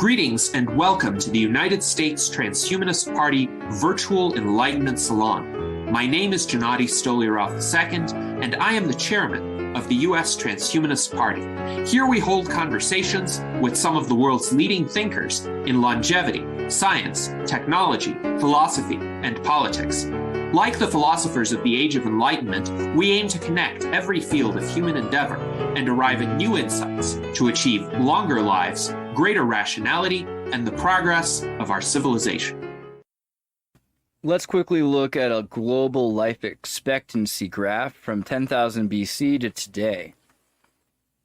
Greetings and welcome to the United States Transhumanist Party Virtual Enlightenment Salon. My name is Gennady Stolyarov II, and I am the chairman of the U.S. Transhumanist Party. Here we hold conversations with some of the world's leading thinkers in longevity, science, technology, philosophy, and politics. Like the philosophers of the Age of Enlightenment, we aim to connect every field of human endeavor and arrive at new insights to achieve longer lives, greater rationality, and the progress of our civilization. Let's quickly look at a global life expectancy graph from 10,000 BC to today.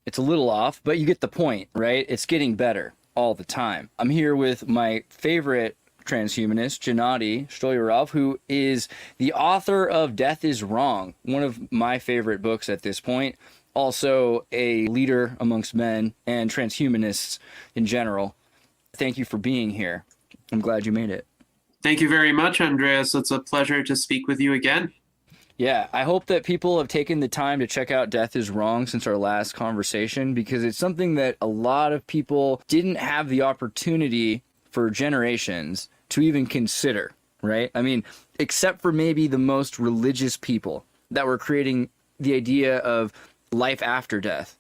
It's a little off, but you get the point, right? It's getting better all the time. I'm here with my favorite transhumanist, Gennady Stolyarov, who is the author of Death is Wrong, one of my favorite books at this point. Also a leader amongst men and transhumanists in general. Thank you for being here. I'm glad you made it. Thank you very much, Andreas. It's a pleasure to speak with you again. Yeah, I hope that people have taken the time to check out Death is Wrong since our last conversation, because it's something that a lot of people didn't have the opportunity for generations to even consider, right? I mean, except for maybe the most religious people that were creating the idea of life after death.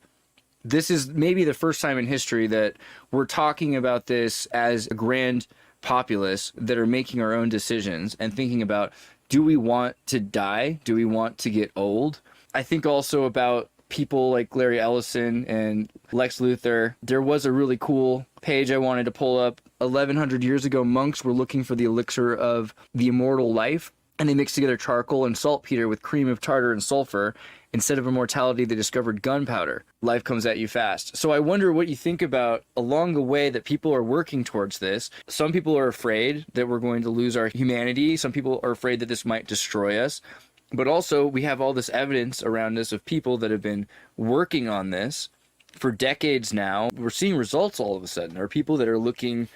This is maybe the first time in history that we're talking about this as a grand populace that are making our own decisions and thinking about, do we want to die? Do we want to get old? I think also about people like Larry Ellison and Lex Luthor. There was a really cool page I wanted to pull up. 1100 years ago, monks were looking for the elixir of the immortal life, and they mixed together charcoal and saltpeter with cream of tartar and sulfur. Instead of immortality, they discovered gunpowder. Life comes at you fast. So I wonder what you think about along the way that people are working towards this. Some people are afraid that we're going to lose our humanity. Some people are afraid that this might destroy us. But also, we have all this evidence around us of people that have been working on this for decades now. We're seeing results all of a sudden. There are people that are looking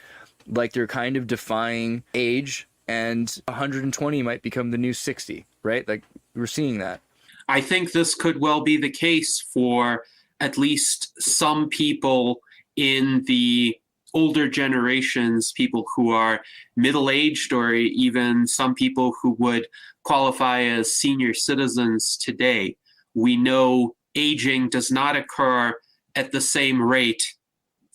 like they're kind of defying age, and 120 might become the new 60, right? Like, we're seeing that. I think this could well be the case for at least some people in the older generations, people who are middle-aged, or even some people who would qualify as senior citizens today. We know aging does not occur at the same rate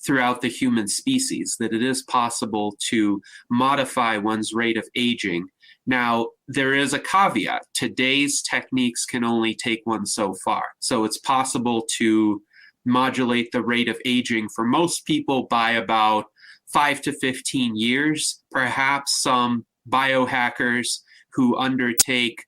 throughout the human species, that it is possible to modify one's rate of aging. Now, there is a caveat. Today's techniques can only take one so far. So it's possible to modulate the rate of aging for most people by about 5 to 15 years. Perhaps some biohackers who undertake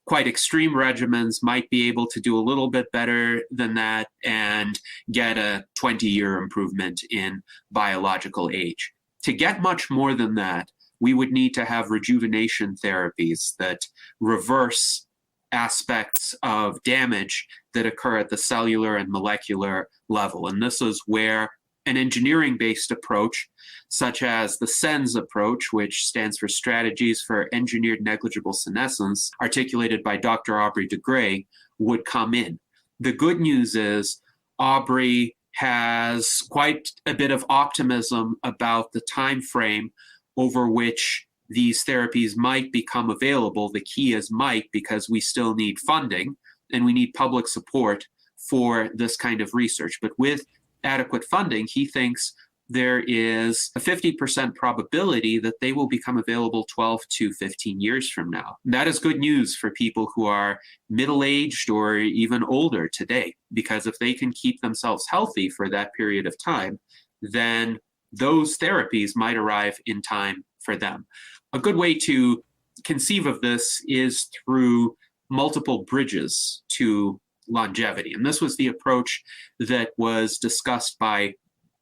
quite extreme regimens might be able to do a little bit better than that and get a 20-year improvement in biological age. To get much more than that, we would need to have rejuvenation therapies that reverse aspects of damage that occur at the cellular and molecular level. And this is where an engineering-based approach, such as the SENS approach, which stands for Strategies for Engineered Negligible Senescence, articulated by Dr. Aubrey de Grey, would come in. The good news is Aubrey has quite a bit of optimism about the time frame over which these therapies might become available. The key is might, because we still need funding and we need public support for this kind of research. But with adequate funding, he thinks there is a 50% probability that they will become available 12 to 15 years from now. And that is good news for people who are middle-aged or even older today, because if they can keep themselves healthy for that period of time, then those therapies might arrive in time for them. A good way to conceive of this is through multiple bridges to longevity. And this was the approach that was discussed by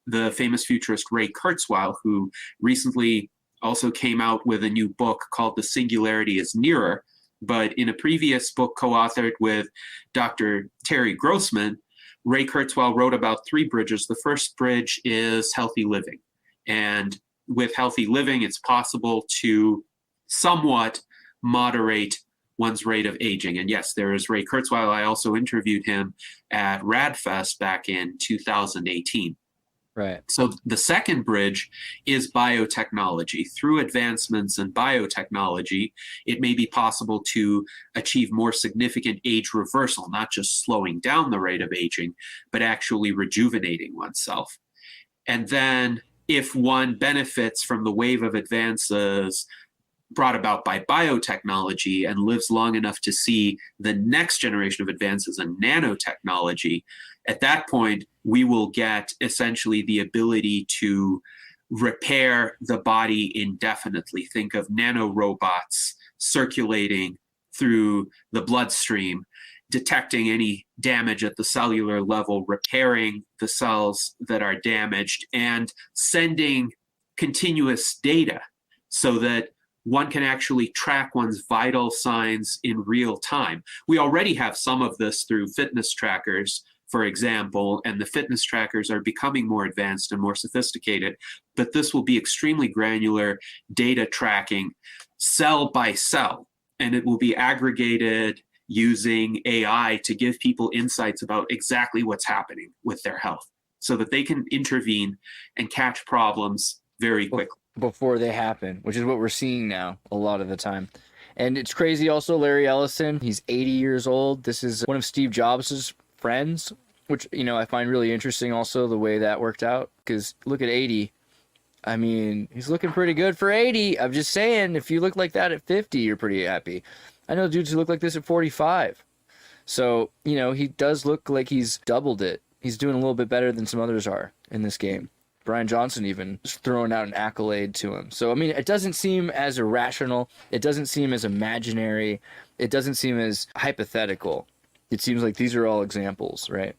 the famous futurist Ray Kurzweil, who recently also came out with a new book called The Singularity is Nearer. But in a previous book co-authored with Dr. Terry Grossman, Ray Kurzweil wrote about 3 bridges. The first bridge is healthy living. And with healthy living, it's possible to somewhat moderate one's rate of aging. And yes, there is Ray Kurzweil. I also interviewed him at RadFest back in 2018. Right. So the second bridge is biotechnology. Through advancements in biotechnology, it may be possible to achieve more significant age reversal, not just slowing down the rate of aging, but actually rejuvenating oneself. And then if one benefits from the wave of advances brought about by biotechnology and lives long enough to see the next generation of advances in nanotechnology, at that point, we will get essentially the ability to repair the body indefinitely. Think of nanorobots circulating through the bloodstream, detecting any damage at the cellular level, repairing the cells that are damaged, and sending continuous data so that one can actually track one's vital signs in real time. We already have some of this through fitness trackers, for example, and the fitness trackers are becoming more advanced and more sophisticated, but this will be extremely granular data tracking cell by cell, and it will be aggregated using AI to give people insights about exactly what's happening with their health so that they can intervene and catch problems very quickly. Before they happen, which is what we're seeing now a lot of the time. And it's crazy also, Larry Ellison, he's 80 years old. This is one of Steve Jobs' friends, which, you know, I find really interesting also the way that worked out. Because look at 80. I mean, he's looking pretty good for 80. I'm just saying, if you look like that at 50, you're pretty happy. I know dudes who look like this at 45. So, you know, he does look like he's doubled it. He's doing a little bit better than some others are in this game. Bryan Johnson even throwing out an accolade to him. So, I mean, it doesn't seem as irrational. It doesn't seem as imaginary. It doesn't seem as hypothetical. It seems like these are all examples, right?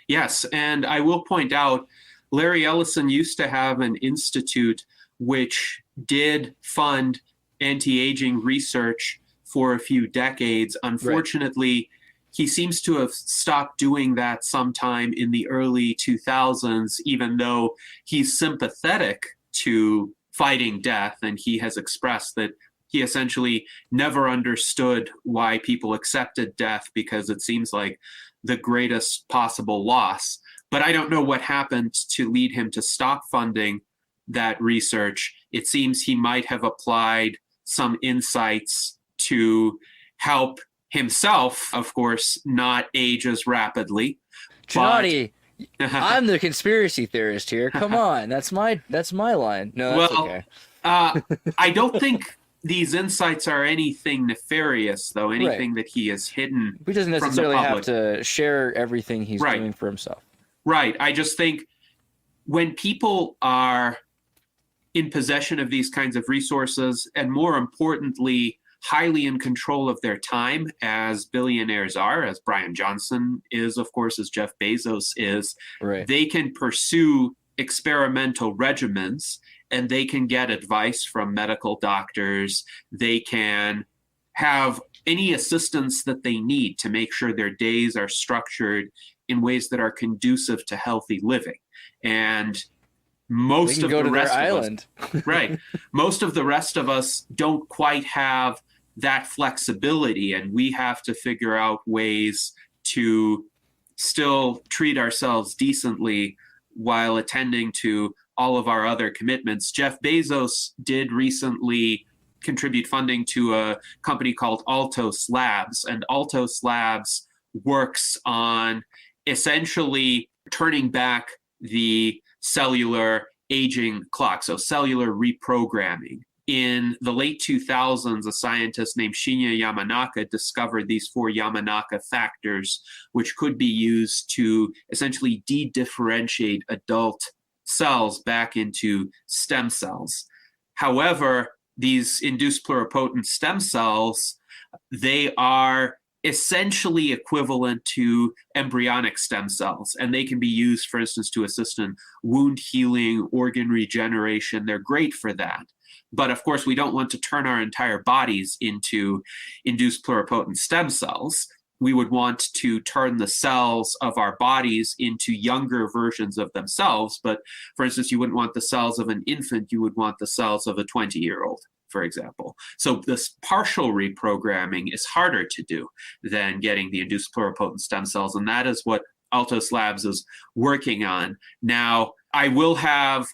Yes, and I will point out, Larry Ellison used to have an institute which did fund anti-aging research for a few decades. Unfortunately, he seems to have stopped doing that sometime in the early 2000s, even though he's sympathetic to fighting death, and he has expressed that he essentially never understood why people accepted death because it seems like the greatest possible loss. But I don't know what happened to lead him to stop funding that research. It seems he might have applied some insights to help himself, of course, not age as rapidly. Gennady, I'm the conspiracy theorist here. Come on, that's my line. No, that's okay. I don't think these insights are anything nefarious, though. Anything that he has hidden. He doesn't necessarily have to share everything he's doing for himself. Right. I just think when people are in possession of these kinds of resources, and more importantly, highly in control of their time, as billionaires are, as Bryan Johnson is, of course, as Jeff Bezos is, they can pursue experimental regimens and they can get advice from medical doctors. They can have any assistance that they need to make sure their days are structured in ways that are conducive to healthy living. And most of the rest of us, most of the rest of us don't quite have that flexibility, and we have to figure out ways to still treat ourselves decently while attending to all of our other commitments. Jeff Bezos did recently contribute funding to a company called Altos Labs, and Altos Labs works on essentially turning back the cellular aging clock, so cellular reprogramming. In the late 2000s, a scientist named Shinya Yamanaka discovered these 4 Yamanaka factors, which could be used to essentially de-differentiate adult cells back into stem cells. However, these induced pluripotent stem cells, they are essentially equivalent to embryonic stem cells, and they can be used, for instance, to assist in wound healing, organ regeneration. They're great for that. But of course, we don't want to turn our entire bodies into induced pluripotent stem cells. We would want to turn the cells of our bodies into younger versions of themselves. But for instance, you wouldn't want the cells of an infant, you would want the cells of a 20-year-old, for example. So this partial reprogramming is harder to do than getting the induced pluripotent stem cells, and that is what Altos Labs is working on. Now, I will have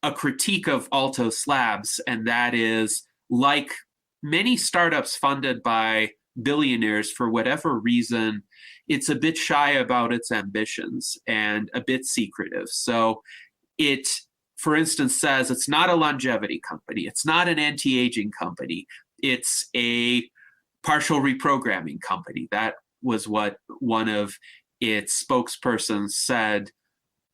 a critique of Altos Labs, and that is, like many startups funded by billionaires, for whatever reason, it's a bit shy about its ambitions and a bit secretive. So it, for instance, says it's not a longevity company, it's not an anti-aging company, it's a partial reprogramming company. That was what one of its spokespersons said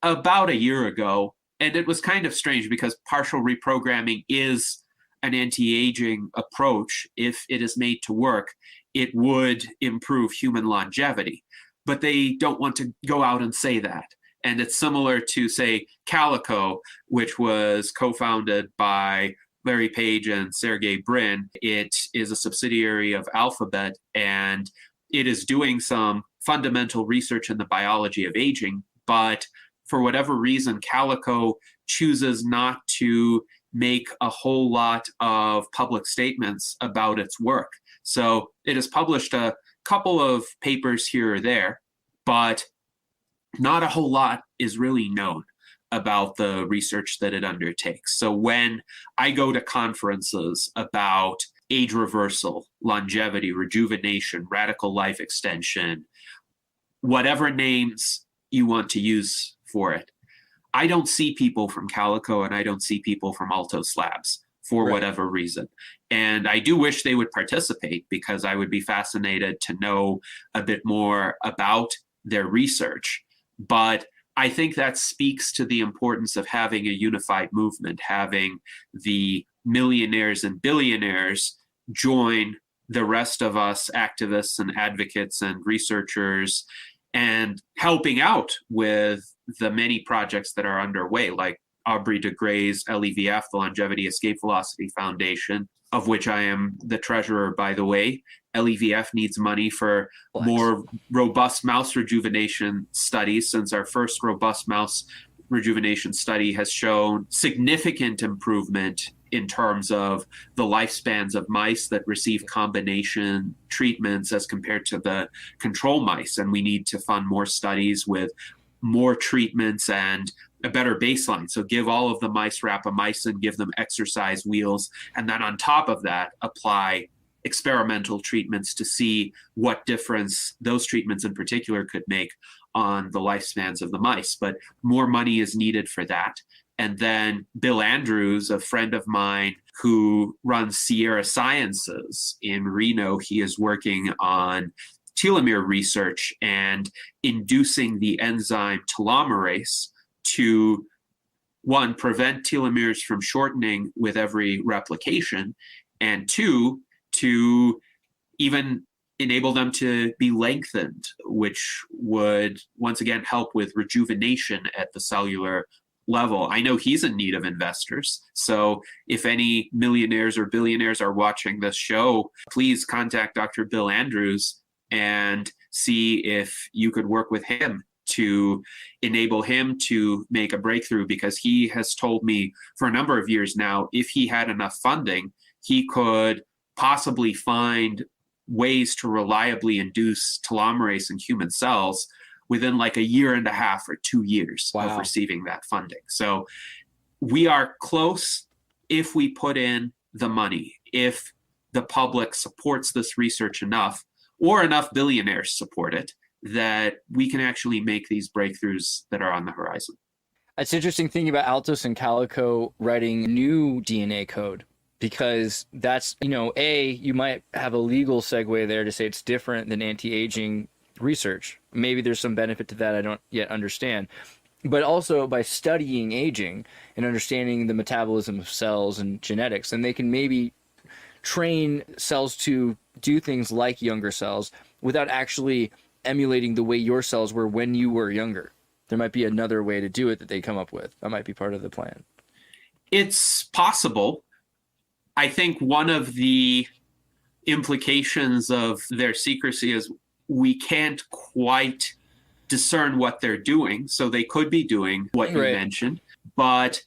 about a year ago. And it was kind of strange because partial reprogramming is an anti-aging approach. If it is made to work, it would improve human longevity. But they don't want to go out and say that. And it's similar to, say, Calico, which was co-founded by Larry Page and Sergey Brin. It is a subsidiary of Alphabet, and it is doing some fundamental research in the biology of aging. But for whatever reason, Calico chooses not to make a whole lot of public statements about its work. So it has published a couple of papers here or there, but not a whole lot is really known about the research that it undertakes. So when I go to conferences about age reversal, longevity, rejuvenation, radical life extension, whatever names you want to use for it, I don't see people from Calico and I don't see people from Altos Labs for whatever reason. And I do wish they would participate, because I would be fascinated to know a bit more about their research. But I think that speaks to the importance of having a unified movement, having the millionaires and billionaires join the rest of us activists and advocates and researchers, and helping out with the many projects that are underway, like Aubrey de Grey's LEVF, the Longevity Escape Velocity Foundation, of which I am the treasurer, by the way. LEVF needs money for more robust mouse rejuvenation studies, since our first robust mouse rejuvenation study has shown significant improvement in terms of the lifespans of mice that receive combination treatments as compared to the control mice. And we need to fund more studies with more treatments and a better baseline. So give all of the mice rapamycin, give them exercise wheels, and then on top of that, apply experimental treatments to see what difference those treatments in particular could make on the lifespans of the mice. But more money is needed for that. And then Bill Andrews, a friend of mine who runs Sierra Sciences in Reno, he is working on telomere research and inducing the enzyme telomerase to, one, prevent telomeres from shortening with every replication, and two, to even enable them to be lengthened, which would once again help with rejuvenation at the cellular level. I know he's in need of investors. So if any millionaires or billionaires are watching this show, please contact Dr. Bill Andrews and see if you could work with him to enable him to make a breakthrough, because he has told me for a number of years now, if he had enough funding, he could possibly find ways to reliably induce telomerase in human cells within like a year and a half or 2 years of receiving that funding. So we are close if we put in the money, if the public supports this research enough, or enough billionaires support it, that we can actually make these breakthroughs that are on the horizon. It's interesting thinking about Altos and Calico writing new DNA code, because that's, you might have a legal segue there to say it's different than anti-aging research. Maybe there's some benefit to that I don't yet understand. But also by studying aging and understanding the metabolism of cells and genetics, and they can maybe train cells to do things like younger cells without actually emulating the way your cells were when you were younger. There might be another way to do it that they come up with. That might be part of the plan. It's possible. I think one of the implications of their secrecy is we can't quite discern what they're doing. So they could be doing what you mentioned, but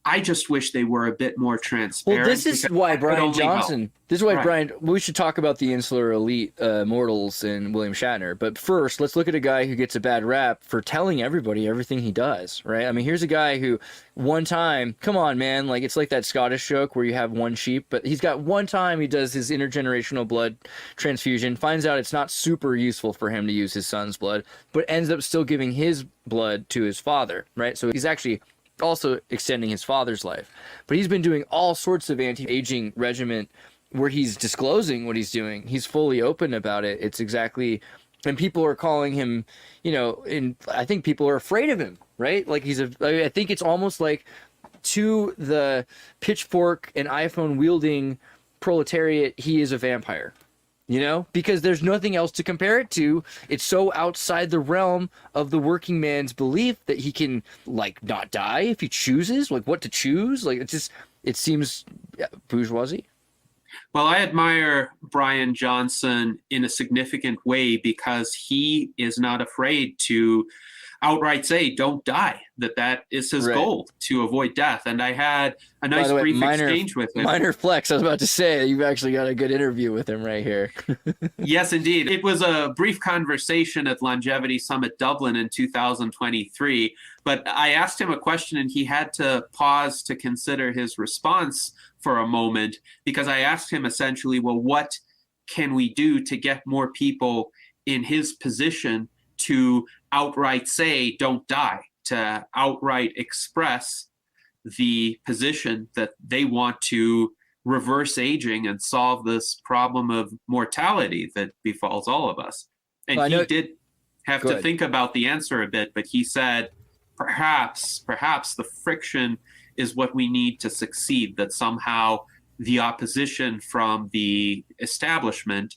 I just wish they were a bit more transparent. Well, this is why Bryan Johnson. This is why Right. Bryan. We should talk about the insular elite mortals and William Shatner. But first, let's look at a guy who gets a bad rap for telling everybody everything he does. Right? I mean, here's a guy who one time, come on, man, like it's like that Scottish joke where you have one sheep, but he's got one time he does his intergenerational blood transfusion, finds out it's not super useful for him to use his son's blood, but ends up still giving his blood to his father. Right? So he's actually also extending his father's life. But he's been doing all sorts of anti-aging regimen where he's disclosing what he's doing. He's fully open about it. It's exactly, and people are calling him, and I think people are afraid of him, right? Like I think it's almost like to the pitchfork and iPhone wielding proletariat, he is a vampire. Because there's nothing else to compare it to. It's so outside the realm of the working man's belief that he can, like, not die if he chooses, like, what to choose. Like, it seems bourgeoisie. Well, I admire Bryan Johnson in a significant way because he is not afraid to outright say, don't die, that is his goal, to avoid death. And I had a nice brief exchange with him. Minor flex. I was about to say, you've actually got a good interview with him right here. Yes, indeed. It was a brief conversation at Longevity Summit Dublin in 2023, but I asked him a question and he had to pause to consider his response for a moment, because I asked him essentially, well, what can we do to get more people in his position to outright say, don't die, to outright express the position that they want to reverse aging and solve this problem of mortality that befalls all of us. And he did have to think about the answer a bit, but he said, perhaps the friction is what we need to succeed, that somehow the opposition from the establishment,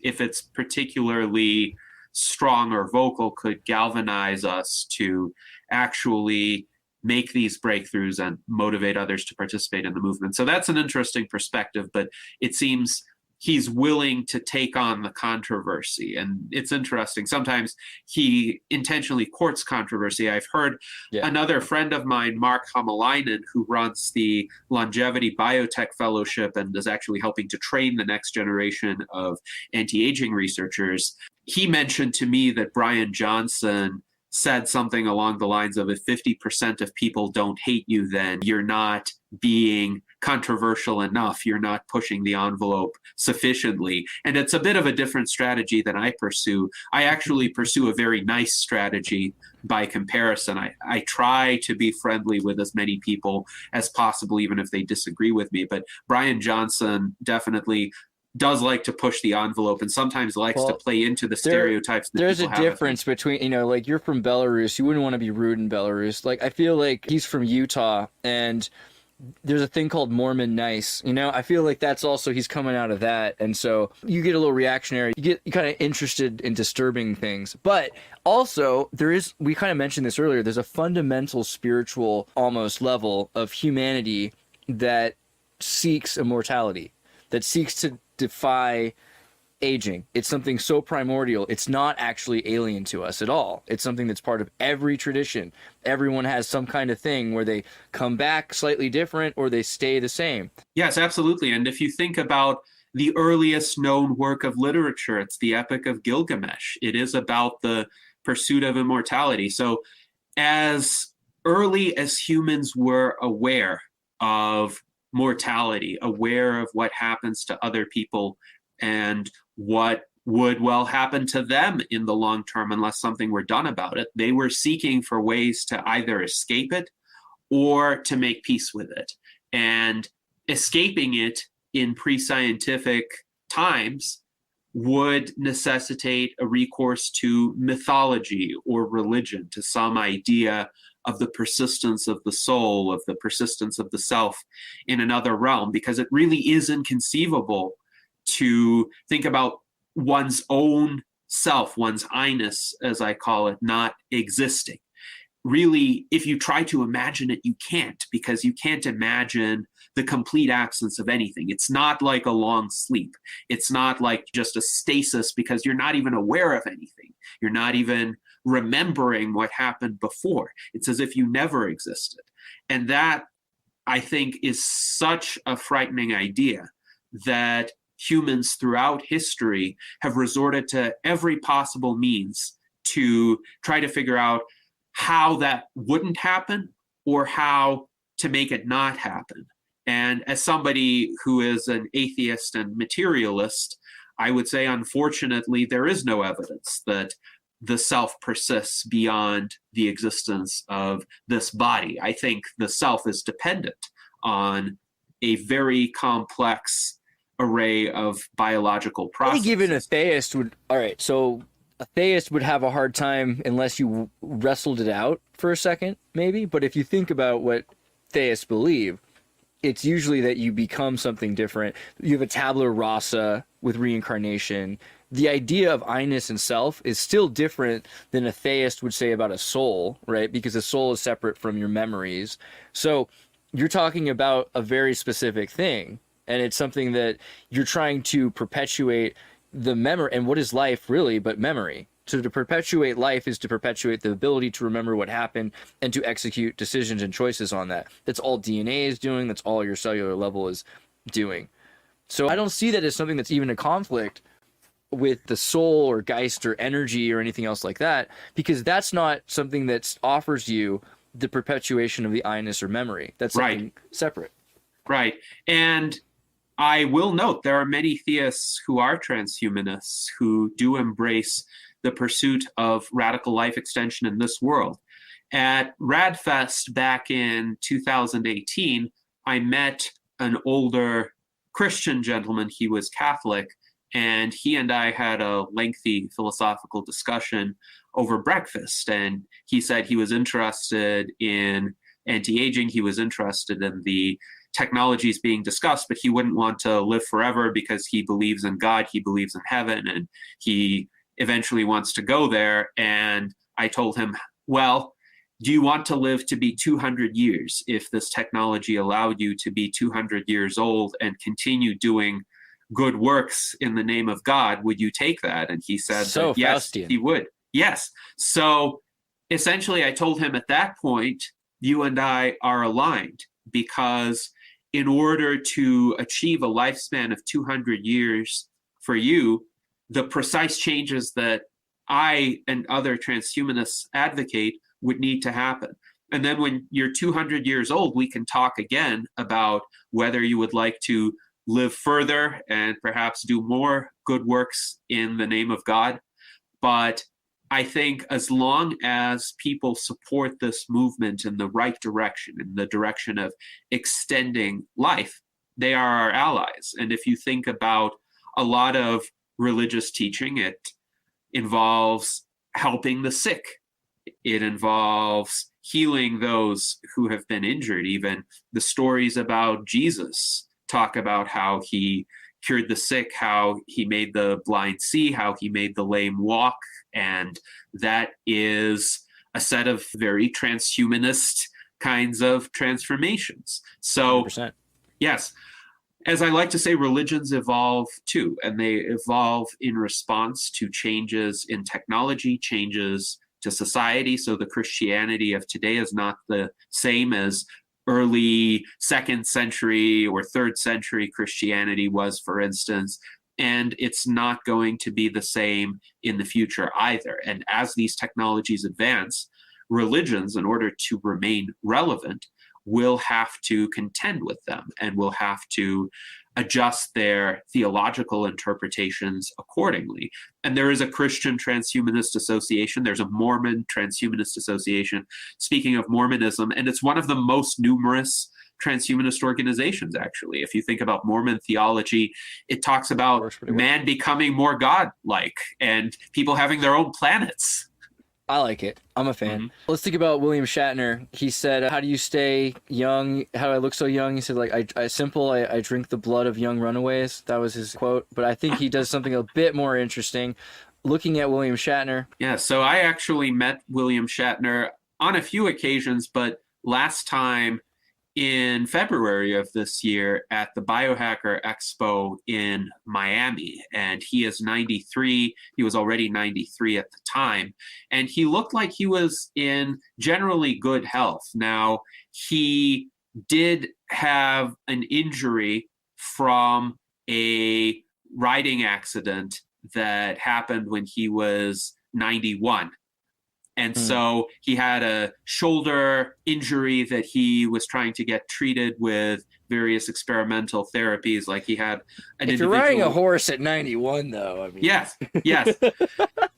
if it's particularly strong or vocal, could galvanize us to actually make these breakthroughs and motivate others to participate in the movement. So that's an interesting perspective, but it seems he's willing to take on the controversy. And it's interesting. Sometimes he intentionally courts controversy. I've heard another friend of mine, Mark Hamalainen, who runs the Longevity Biotech Fellowship and is actually helping to train the next generation of anti-aging researchers. He mentioned to me that Bryan Johnson said something along the lines of, if 50% of people don't hate you, then you're not being controversial enough. You're not pushing the envelope sufficiently. And it's a bit of a different strategy than I pursue. I actually pursue a very nice strategy by comparison. I try to be friendly with as many people as possible, even if they disagree with me. But Bryan Johnson definitely does like to push the envelope and sometimes likes to play into the stereotypes that there's people a difference between, like, you're from Belarus, you wouldn't want to be rude in Belarus. Like, I feel like he's from Utah, and there's a thing called Mormon nice. I feel like that's also, he's coming out of that, and so you get a little reactionary, you get kind of interested in disturbing things. But also we kind of mentioned this earlier, there's a fundamental spiritual almost level of humanity that seeks immortality, that seeks to defy aging. It's something so primordial. It's not actually alien to us at all. It's something that's part of every tradition. Everyone has some kind of thing where they come back slightly different or they stay the same. Yes, absolutely. And if you think about the earliest known work of literature, it's the Epic of Gilgamesh. It is about the pursuit of immortality. So as early as humans were aware of mortality, aware of what happens to other people and what would well happen to them in the long term unless something were done about it, they were seeking for ways to either escape it or to make peace with it. And escaping it in pre-scientific times would necessitate a recourse to mythology or religion, to some idea of the persistence of the soul, of the persistence of the self in another realm, because it really is inconceivable to think about one's own self, one's I-ness, as I call it, not existing. Really, if you try to imagine it, you can't, because you can't imagine the complete absence of anything. It's not like a long sleep. It's not like just a stasis, because you're not even aware of anything. You're not even remembering what happened before. It's as if you never existed. And that I think, is such a frightening idea that humans throughout history have resorted to every possible means to try to figure out how that wouldn't happen or how to make it not happen. And as somebody who is an atheist and materialist, I would say, unfortunately, there is no evidence that the self persists beyond the existence of this body. I think the self is dependent on a very complex array of biological processes. I think even a theist would, all right, so a theist would have a hard time unless you wrestled it out for a second, maybe. But if you think about what theists believe, it's usually that you become something different. You have a tabula rasa with reincarnation. The idea of I-ness and self is still different than a theist would say about a soul, right? Because a soul is separate from your memories. So you're talking about a very specific thing, and it's something that you're trying to perpetuate the memory. And what is life really but memory? So to perpetuate life is to perpetuate the ability to remember what happened and to execute decisions and choices on that. That's all DNA is doing. That's all your cellular level is doing. So I don't see that as something that's even a conflict with the soul or Geist or energy or anything else like that, because that's not something that offers you the perpetuation of the I-ness or memory. That's something separate. Right. And I will note there are many theists who are transhumanists who do embrace the pursuit of radical life extension in this world. At RadFest back in 2018, I met an older Christian gentleman. He was Catholic, and he and I had a lengthy philosophical discussion over breakfast. And he said he was interested in anti-aging. He was interested in the technologies being discussed, but he wouldn't want to live forever because he believes in God, he believes in heaven, and he eventually wants to go there. And I told him, well, do you want to live to be 200 years if this technology allowed you to be 200 years old and continue doing good works in the name of God? Would you take that? And he said that, yes, he would. Yes. So essentially, I told him at that point, you and I are aligned, because in order to achieve a lifespan of 200 years for you, the precise changes that I and other transhumanists advocate would need to happen. And then when you're 200 years old, we can talk again about whether you would like to live further and perhaps do more good works in the name of God. But I think as long as people support this movement in the right direction, in the direction of extending life, they are our allies. And if you think about a lot of religious teaching, it involves helping the sick. It involves healing those who have been injured. Even the stories about Jesus talk about how he cured the sick, how he made the blind see, how he made the lame walk. And that is a set of very transhumanist kinds of transformations. So, 100%. Yes, as I like to say, religions evolve too, and they evolve in response to changes in technology, changes to society. So the Christianity of today is not the same as early 2nd century or 3rd century Christianity was, for instance, and it's not going to be the same in the future either. And as these technologies advance, religions, in order to remain relevant, will have to contend with them and will have to adjust their theological interpretations accordingly. And there is a Christian Transhumanist Association. There's a Mormon Transhumanist Association, speaking of Mormonism, and it's one of the most numerous transhumanist organizations, actually. If you think about Mormon theology, it talks about man becoming more God-like and people having their own planets. I like it. I'm a fan. Mm-hmm. Let's think about William Shatner. He said, how do you stay young? How do I look so young? He said, like, I drink the blood of young runaways. That was his quote. But I think he does something a bit more interesting. Looking at William Shatner. Yeah, so I actually met William Shatner on a few occasions, but last time in February of this year at the Biohacker Expo in Miami. And he is 93. He was already 93 at the time. And he looked like he was in generally good health. Now, he did have an injury from a riding accident that happened when he was 91. And so he had a shoulder injury that he was trying to get treated with various experimental therapies. Like he had an If you're riding a horse at 91, though, I mean. Yes.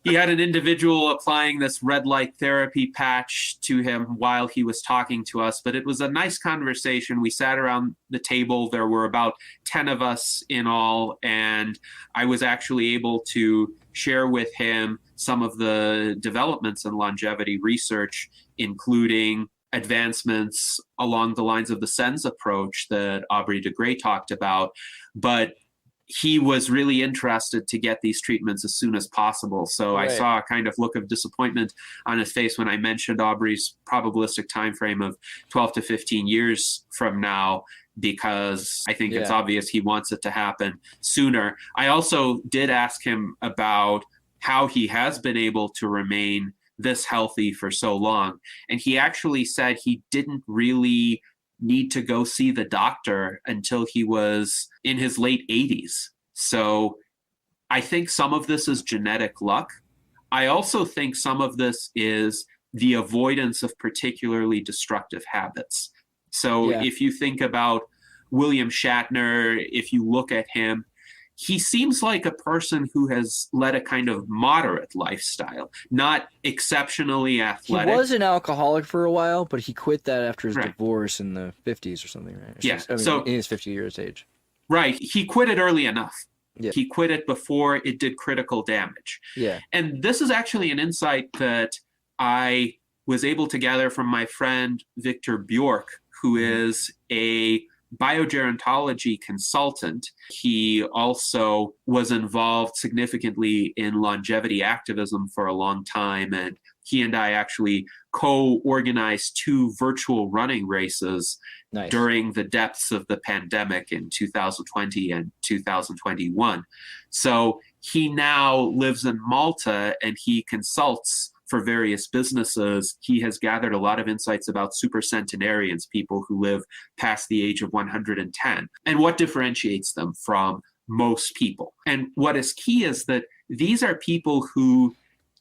He had an individual applying this red light therapy patch to him while he was talking to us, but it was a nice conversation. We sat around the table. There were about 10 of us in all, and I was actually able to share with him some of the developments in longevity research, including advancements along the lines of the SENS approach that Aubrey de Grey talked about. But he was really interested to get these treatments as soon as possible. So I saw a kind of look of disappointment on his face when I mentioned Aubrey's probabilistic time frame of 12 to 15 years from now, because I think it's obvious he wants it to happen sooner. I also did ask him about how he has been able to remain this healthy for so long. And he actually said he didn't really need to go see the doctor until he was in his late 80s. So I think some of this is genetic luck. I also think some of this is the avoidance of particularly destructive habits. So if you think about William Shatner, if you look at him, he seems like a person who has led a kind of moderate lifestyle, not exceptionally athletic. He was an alcoholic for a while, but he quit that after his divorce in the 50s or something, right? So in his 50 years age. Right. He quit it early enough. Yeah. He quit it before it did critical damage. Yeah. And this is actually an insight that I was able to gather from my friend Victor Bjork, who is a biogerontology consultant. He also was involved significantly in longevity activism for a long time, and he and I actually co-organized 2 virtual running races during the depths of the pandemic in 2020 and 2021. So he now lives in Malta and he consults for various businesses. He has gathered a lot of insights about supercentenarians, people who live past the age of 110, and what differentiates them from most people. And what is key is that these are people who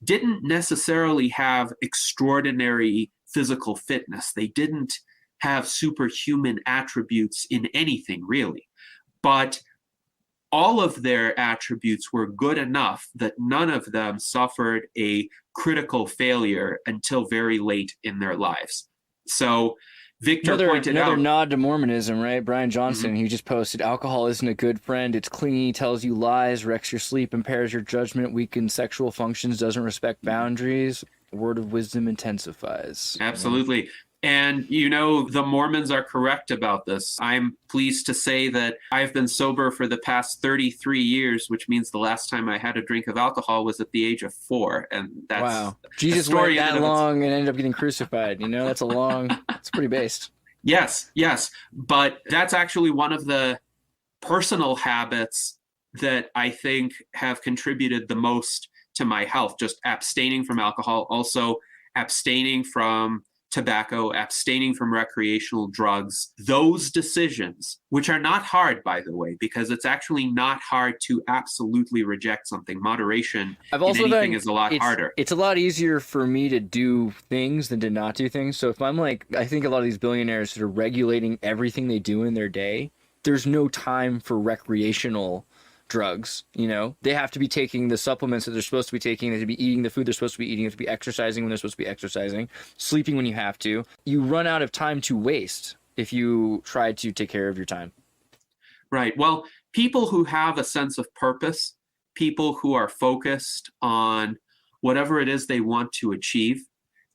didn't necessarily have extraordinary physical fitness. They didn't have superhuman attributes in anything, really. But all of their attributes were good enough that none of them suffered a critical failure until very late in their lives. So Victor pointed out... Another nod to Mormonism, right? Bryan Johnson, he just posted, alcohol isn't a good friend. It's clingy, tells you lies, wrecks your sleep, impairs your judgment, weakens sexual functions, doesn't respect boundaries. Word of wisdom intensifies. Absolutely. And, you know, the Mormons are correct about this. I'm pleased to say that I've been sober for the past 33 years, which means the last time I had a drink of alcohol was at the age of 4. And that's wow. Jesus went that long and ended up getting crucified. You know, that's it's pretty based. Yes. But that's actually one of the personal habits that I think have contributed the most to my health, just abstaining from alcohol, also abstaining from tobacco, abstaining from recreational drugs. Those decisions, which are not hard, by the way, because it's actually not hard to absolutely reject something. Moderation in anything is a lot harder. It's a lot easier for me to do things than to not do things. So if I'm like, I think a lot of these billionaires that are regulating everything they do in their day, there's no time for recreational drugs. You know, they have to be taking the supplements that they're supposed to be taking. They have to be eating the food they're supposed to be eating. They have to be exercising when they're supposed to be exercising, sleeping when you have to. You run out of time to waste if you try to take care of your time. Right. Well, people who have a sense of purpose, people who are focused on whatever it is they want to achieve,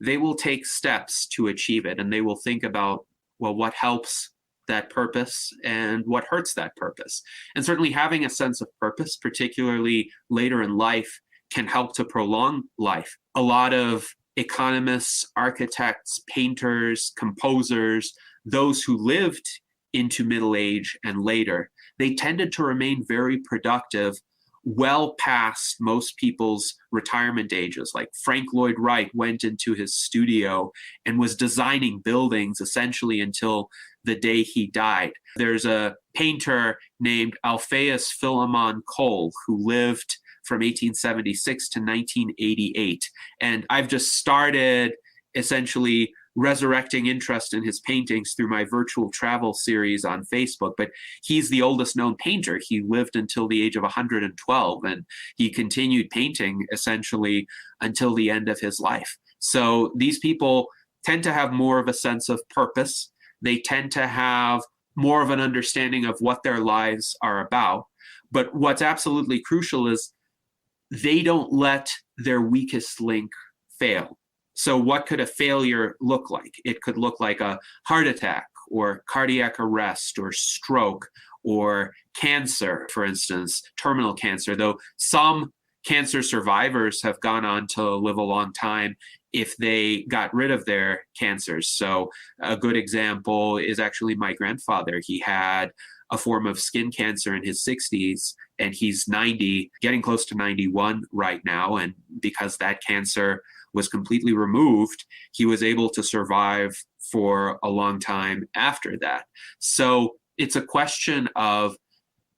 they will take steps to achieve it. And they will think about, well, what helps that purpose and what hurts that purpose. And certainly having a sense of purpose, particularly later in life, can help to prolong life. A lot of economists, architects, painters, composers, those who lived into middle age and later, they tended to remain very productive well past most people's retirement ages. Like Frank Lloyd Wright went into his studio and was designing buildings essentially until the day he died. There's a painter named Alpheus Philemon Cole who lived from 1876 to 1988. And I've just started essentially resurrecting interest in his paintings through my virtual travel series on Facebook. But he's the oldest known painter. He lived until the age of 112, and he continued painting essentially until the end of his life. So these people tend to have more of a sense of purpose. They tend to have more of an understanding of what their lives are about. But what's absolutely crucial is they don't let their weakest link fail. So what could a failure look like? It could look like a heart attack or cardiac arrest or stroke or cancer, for instance, terminal cancer, though some cancer survivors have gone on to live a long time if they got rid of their cancers. So a good example is actually my grandfather. He had a form of skin cancer in his 60s, and he's 90, getting close to 91 right now. And because that cancer was completely removed, he was able to survive for a long time after that. So it's a question of,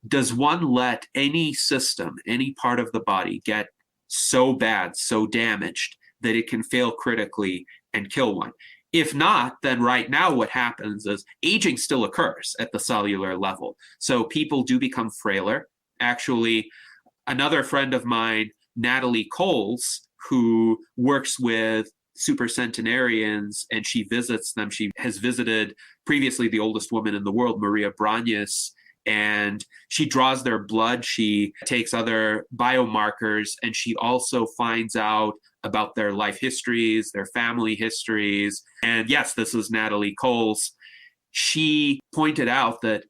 does one let any system, any part of the body get so bad, so damaged that it can fail critically and kill one? If not, then right now what happens is aging still occurs at the cellular level. So people do become frailer. Actually, another friend of mine, Natalie Coles, who works with supercentenarians and she visits them. She has visited previously the oldest woman in the world, Maria Branyas, and she draws their blood. She takes other biomarkers, and she also finds out about their life histories, their family histories. And yes, this is Natalie Coles. She pointed out that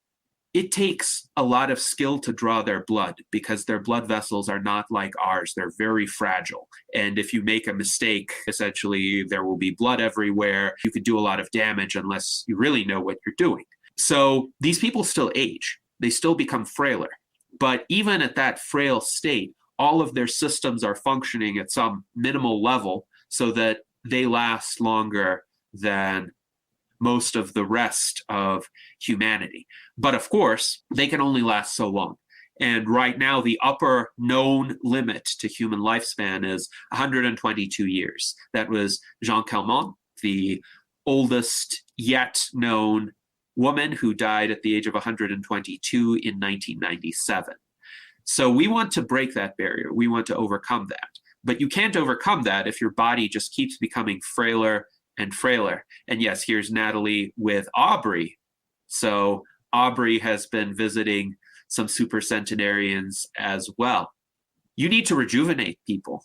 it takes a lot of skill to draw their blood because their blood vessels are not like ours. They're very fragile. And if you make a mistake, essentially there will be blood everywhere. You could do a lot of damage unless you really know what you're doing. So these people still age. They still become frailer. But even at that frail state, all of their systems are functioning at some minimal level so that they last longer than most of the rest of humanity. But of course, they can only last so long. And right now, the upper known limit to human lifespan is 122 years. That was Jean Calment, the oldest yet known woman who died at the age of 122 in 1997. So we want to break that barrier. We want to overcome that. But you can't overcome that if your body just keeps becoming frailer and frailer. And yes, here's Natalie with Aubrey. So Aubrey has been visiting some supercentenarians as well. You need to rejuvenate people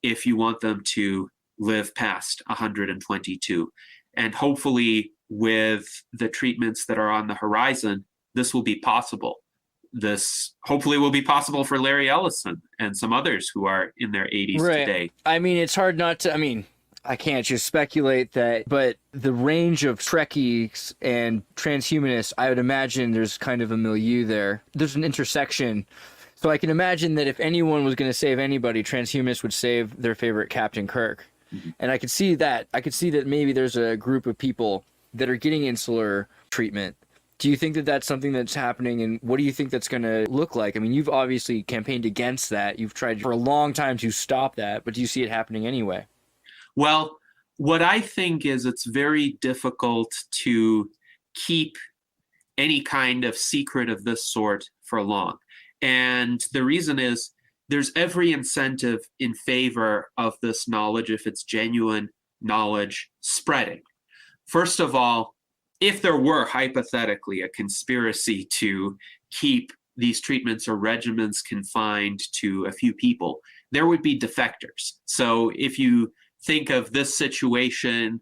if you want them to live past 122. And hopefully with the treatments that are on the horizon, this will be possible. This hopefully will be possible for Larry Ellison and some others who are in their 80s today. I mean, it's hard not to, I can't just speculate that, but the range of Trekkies and transhumanists, I would imagine there's kind of a milieu there. There's an intersection. So I can imagine that if anyone was going to save anybody, transhumanists would save their favorite Captain Kirk. Mm-hmm. And I could see that. I could see that maybe there's a group of people that are getting insular treatment. Do you think that that's something that's happening, and what do you think that's going to look like? I mean, you've obviously campaigned against that. You've tried for a long time to stop that, but do you see it happening anyway? Well, what I think is it's very difficult to keep any kind of secret of this sort for long. And the reason is there's every incentive in favor of this knowledge, if it's genuine knowledge, spreading. First of all, if there were hypothetically a conspiracy to keep these treatments or regimens confined to a few people, there would be defectors. So if you think of this situation,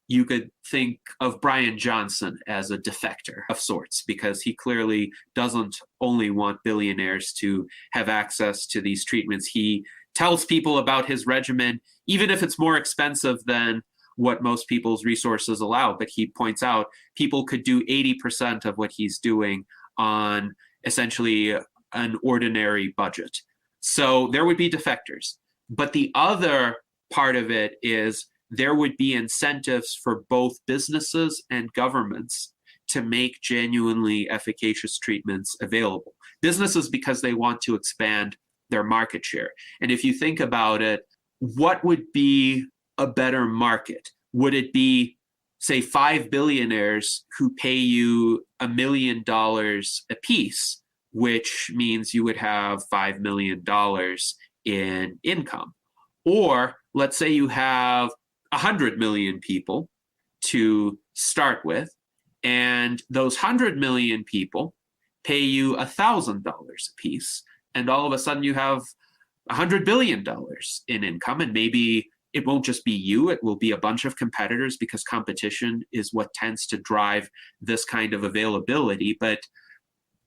you could think of Bryan Johnson as a defector of sorts, because he clearly doesn't only want billionaires to have access to these treatments. He tells people about his regimen, even if it's more expensive than what most people's resources allow. But he points out people could do 80% of what he's doing on essentially an ordinary budget. So there would be defectors. But the other part of it is there would be incentives for both businesses and governments to make genuinely efficacious treatments available. Businesses, because they want to expand their market share. And if you think about it, what would be a better market? Would it be, say, 5 billionaires who pay you $1 million a piece, which means you would have $5 million in income? Or let's say you have 100 million people to start with, and those 100 million people pay you $1,000 a piece, and all of a sudden you have $100 billion in income. And maybe it won't just be you, it will be a bunch of competitors, because competition is what tends to drive this kind of availability. But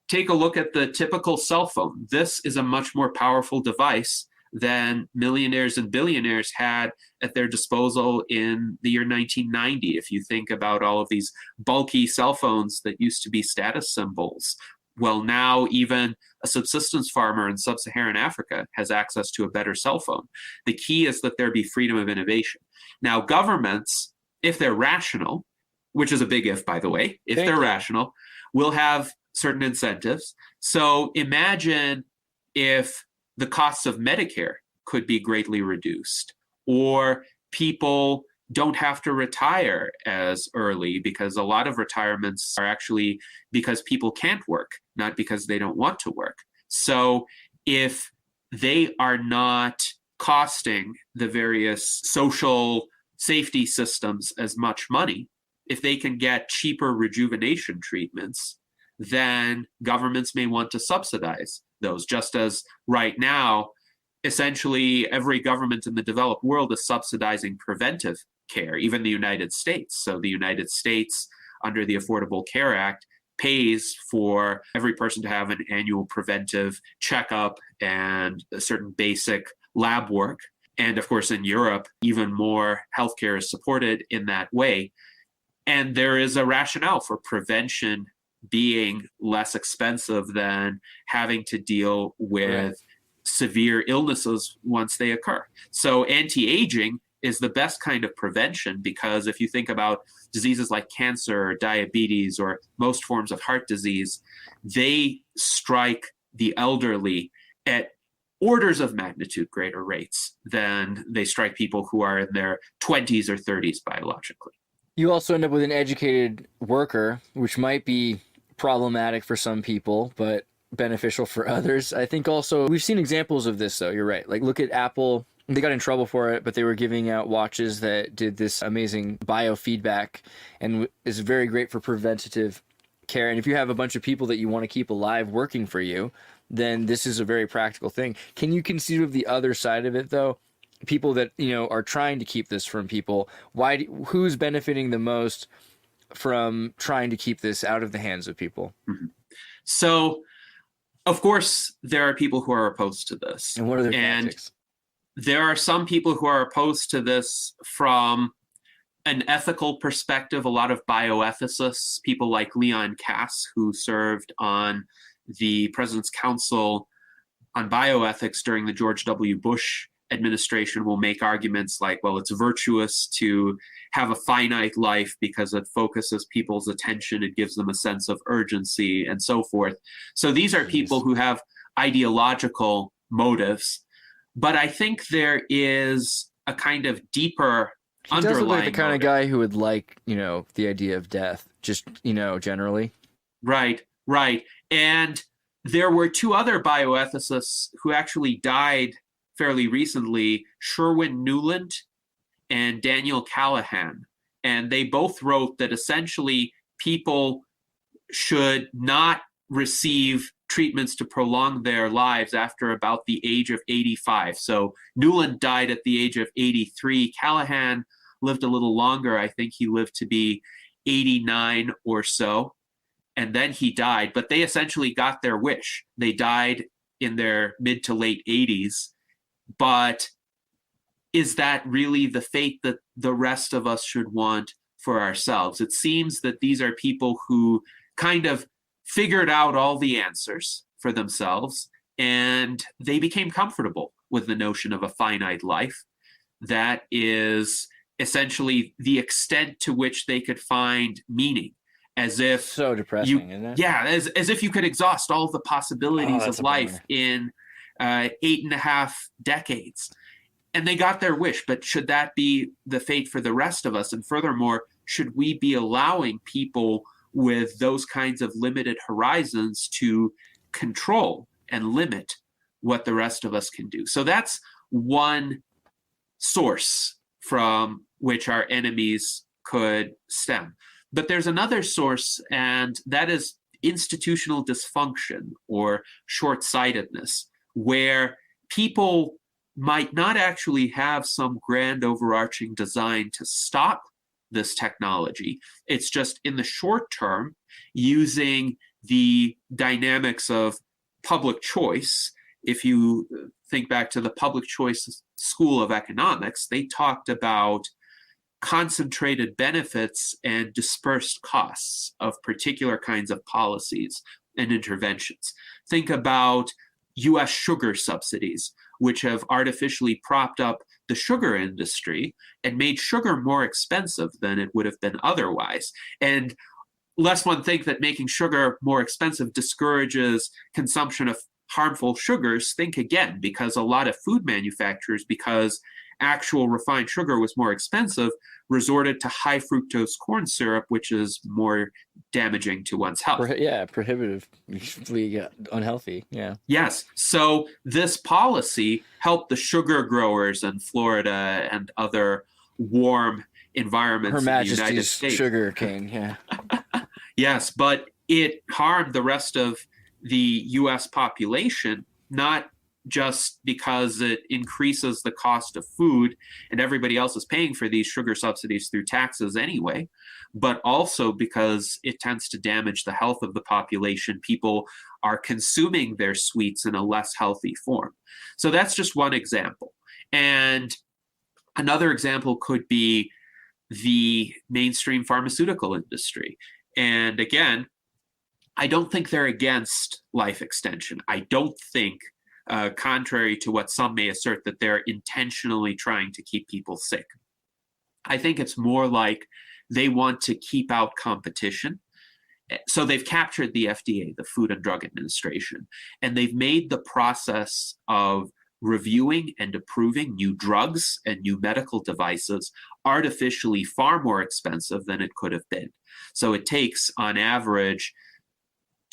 take a look at the typical cell phone. This is a much more powerful device than millionaires and billionaires had at their disposal in the year 1990. If you think about all of these bulky cell phones that used to be status symbols, well, now even a subsistence farmer in sub-Saharan Africa has access to a better cell phone. The key is that there be freedom of innovation. Now, governments, if they're rational, which is a big if, by the way, if they're rational, will have certain incentives. So imagine if the costs of Medicare could be greatly reduced, or people don't have to retire as early, because a lot of retirements are actually because people can't work, not because they don't want to work. So if they are not costing the various social safety systems as much money, if they can get cheaper rejuvenation treatments, then governments may want to subsidize those, just as right now, essentially every government in the developed world is subsidizing preventive care, even the United States. So the United States, under the Affordable Care Act, pays for every person to have an annual preventive checkup and a certain basic lab work. And of course, in Europe, even more healthcare is supported in that way. And there is a rationale for prevention being less expensive than having to deal with severe illnesses once they occur. So anti-aging is the best kind of prevention, because if you think about diseases like cancer or diabetes or most forms of heart disease, they strike the elderly at orders of magnitude greater rates than they strike people who are in their 20s or 30s biologically. You also end up with an educated worker, which might be problematic for some people, but beneficial for others. I think also we've seen examples of this, though. You're right. Like, look at Apple. They got in trouble for it, but they were giving out watches that did this amazing biofeedback and is very great for preventative care. And if you have a bunch of people that you want to keep alive working for you, then this is a very practical thing. Can you conceive of the other side of it, though? People that, are trying to keep this from people. Who's benefiting the most from trying to keep this out of the hands of people? Mm-hmm. So, of course, there are people who are opposed to this. And what are their tactics? There are some people who are opposed to this from an ethical perspective. A lot of bioethicists, people like Leon Kass, who served on the President's Council on Bioethics during the George W. Bush administration, will make arguments like, well, it's virtuous to have a finite life because it focuses people's attention, it gives them a sense of urgency, and so forth. So these are people who have ideological motives. But I think there is a kind of deeper underlying. He does look like the kind of guy who would like, the idea of death, just, generally. Right. And there were two other bioethicists who actually died fairly recently, Sherwin Nuland and Daniel Callahan. And they both wrote that essentially people should not receive treatments to prolong their lives after about the age of 85. So Nuland died at the age of 83. Callahan lived a little longer. I think he lived to be 89 or so. And then he died. But they essentially got their wish. They died in their mid to late 80s. But is that really the fate that the rest of us should want for ourselves? It seems that these are people who kind of figured out all the answers for themselves, and they became comfortable with the notion of a finite life. That is essentially the extent to which they could find meaning. as if So depressing, isn't it? Yeah, as if you could exhaust all of the possibilities of life in 8.5 decades. And they got their wish, but should that be the fate for the rest of us? And furthermore, should we be allowing people with those kinds of limited horizons to control and limit what the rest of us can do? So that's one source from which our enemies could stem. But there's another source, and that is institutional dysfunction or short-sightedness, where people might not actually have some grand overarching design to stop this technology. It's just in the short term, using the dynamics of public choice. If you think back to the public choice school of economics, they talked about concentrated benefits and dispersed costs of particular kinds of policies and interventions. Think about U.S. sugar subsidies, which have artificially propped up the sugar industry and made sugar more expensive than it would have been otherwise. And lest one think that making sugar more expensive discourages consumption of harmful sugars, think again, because a lot of food manufacturers, because actual refined sugar was more expensive, resorted to high fructose corn syrup, which is more damaging to one's health. Prohibitively unhealthy. Yeah. Yes. So this policy helped the sugar growers in Florida and other warm environments in the United States. Sugar cane. Yeah. Yes, but it harmed the rest of the U.S. population, not just because it increases the cost of food and everybody else is paying for these sugar subsidies through taxes anyway, but also because it tends to damage the health of the population. People are consuming their sweets in a less healthy form. So that's just one example. And another example could be the mainstream pharmaceutical industry. And again, I don't think they're against life extension. I don't think, contrary to what some may assert, that they're intentionally trying to keep people sick. I think it's more like they want to keep out competition. So they've captured the FDA, the Food and Drug Administration, and they've made the process of reviewing and approving new drugs and new medical devices artificially far more expensive than it could have been. So it takes, on average,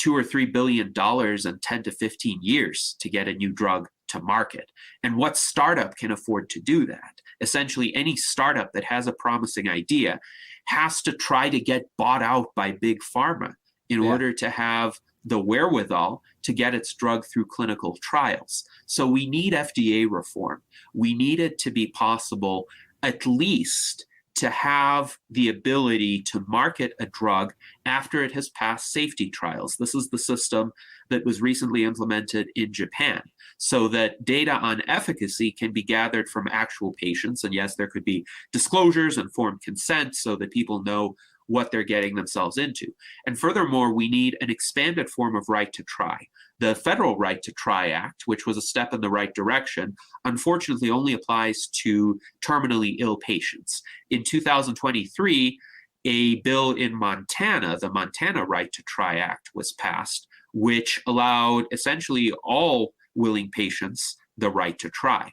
$2 or $3 billion in 10 to 15 years to get a new drug to market. And what startup can afford to do that? Essentially, any startup that has a promising idea has to try to get bought out by big pharma in order to have the wherewithal to get its drug through clinical trials. So we need FDA reform. We need it to be possible at least to have the ability to market a drug after it has passed safety trials. This is the system that was recently implemented in Japan, so that data on efficacy can be gathered from actual patients. And yes, there could be disclosures, informed consent, so that people know what they're getting themselves into. And furthermore, we need an expanded form of right to try. The Federal Right to Try Act, which was a step in the right direction, unfortunately only applies to terminally ill patients. In 2023, a bill in Montana, the Montana Right to Try Act, was passed, which allowed essentially all willing patients the right to try.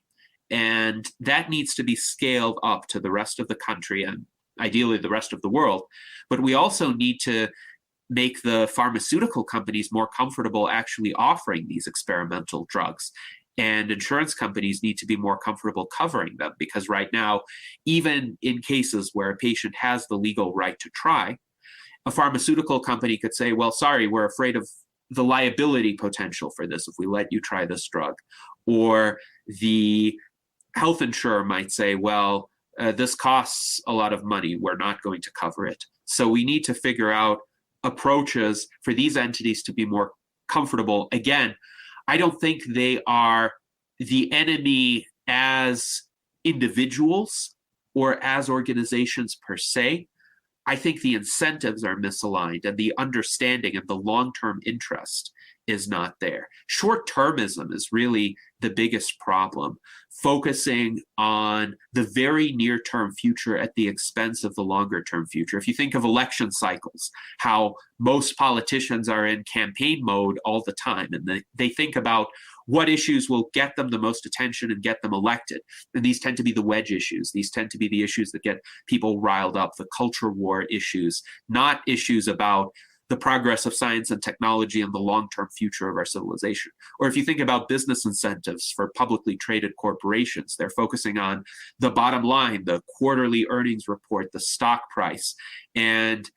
And that needs to be scaled up to the rest of the country and ideally the rest of the world. But we also need to make the pharmaceutical companies more comfortable actually offering these experimental drugs. And insurance companies need to be more comfortable covering them, because right now, even in cases where a patient has the legal right to try, a pharmaceutical company could say, well, sorry, we're afraid of the liability potential for this if we let you try this drug. Or the health insurer might say, well, this costs a lot of money, we're not going to cover it. So we need to figure out approaches for these entities to be more comfortable. Again, I don't think they are the enemy as individuals or as organizations per se, I think the incentives are misaligned, and the understanding and the long-term interest is not there. Short-termism is really the biggest problem, focusing on the very near-term future at the expense of the longer-term future. If you think of election cycles, how most politicians are in campaign mode all the time, and they think about what issues will get them the most attention and get them elected. And these tend to be the wedge issues. These tend to be the issues that get people riled up, the culture war issues, not issues about the progress of science and technology and the long-term future of our civilization. Or if you think about business incentives for publicly traded corporations, they're focusing on the bottom line, the quarterly earnings report, the stock price. And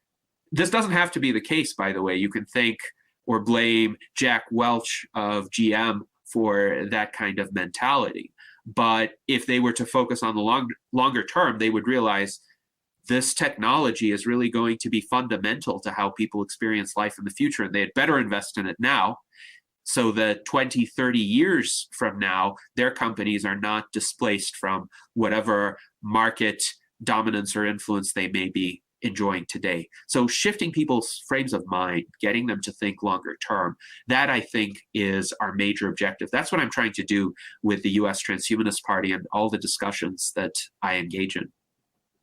this doesn't have to be the case, by the way. You can thank or blame Jack Welch of GM for that kind of mentality. But if they were to focus on the longer term, they would realize this technology is really going to be fundamental to how people experience life in the future, and they had better invest in it now so that 20, 30 years from now, their companies are not displaced from whatever market dominance or influence they may be enjoying today. So shifting people's frames of mind, getting them to think longer term, that I think is our major objective. That's what I'm trying to do with the U.S. Transhumanist Party and all the discussions that I engage in.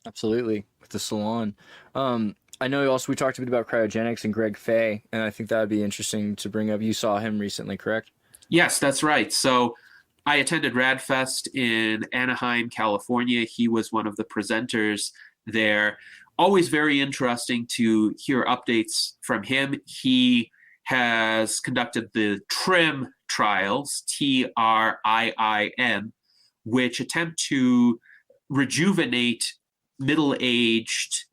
Absolutely, with the salon. I know also we talked a bit about cryogenics and Greg Fahy, and I think that would be interesting to bring up. You saw him recently, correct? Yes, that's right. So I attended RadFest in Anaheim, California. He was one of the presenters there. Always very interesting to hear updates from him. He has conducted the TRIM trials, TRIIM, which attempt to rejuvenate middle-aged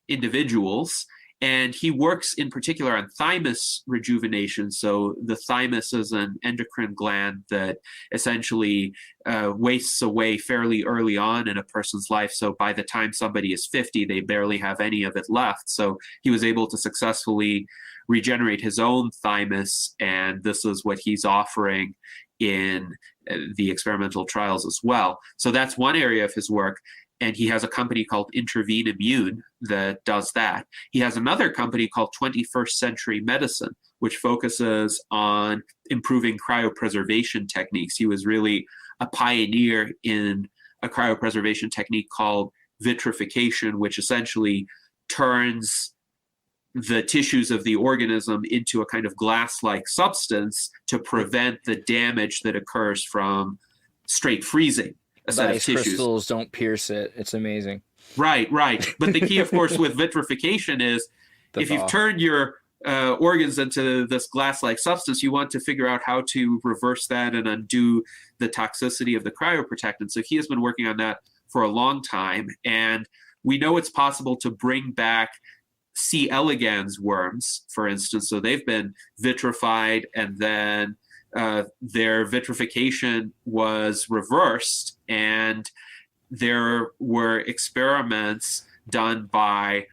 individuals. And he works in particular on thymus rejuvenation. So the thymus is an endocrine gland that essentially wastes away fairly early on in a person's life. So by the time somebody is 50, they barely have any of it left. So he was able to successfully regenerate his own thymus. And this is what he's offering in the experimental trials as well. So that's one area of his work. And he has a company called Intervene Immune that does that. He has another company called 21st Century Medicine, which focuses on improving cryopreservation techniques. He was really a pioneer in a cryopreservation technique called vitrification, which essentially turns the tissues of the organism into a kind of glass-like substance to prevent the damage that occurs from straight freezing a set of tissues. Crystals don't pierce it. It's amazing. Right. But the key, of course, with vitrification is if you've turned your organs into this glass-like substance, you want to figure out how to reverse that and undo the toxicity of the cryoprotectant. So he has been working on that for a long time. And we know it's possible to bring back C. elegans worms, for instance. So they've been vitrified and then their vitrification was reversed, and there were experiments done by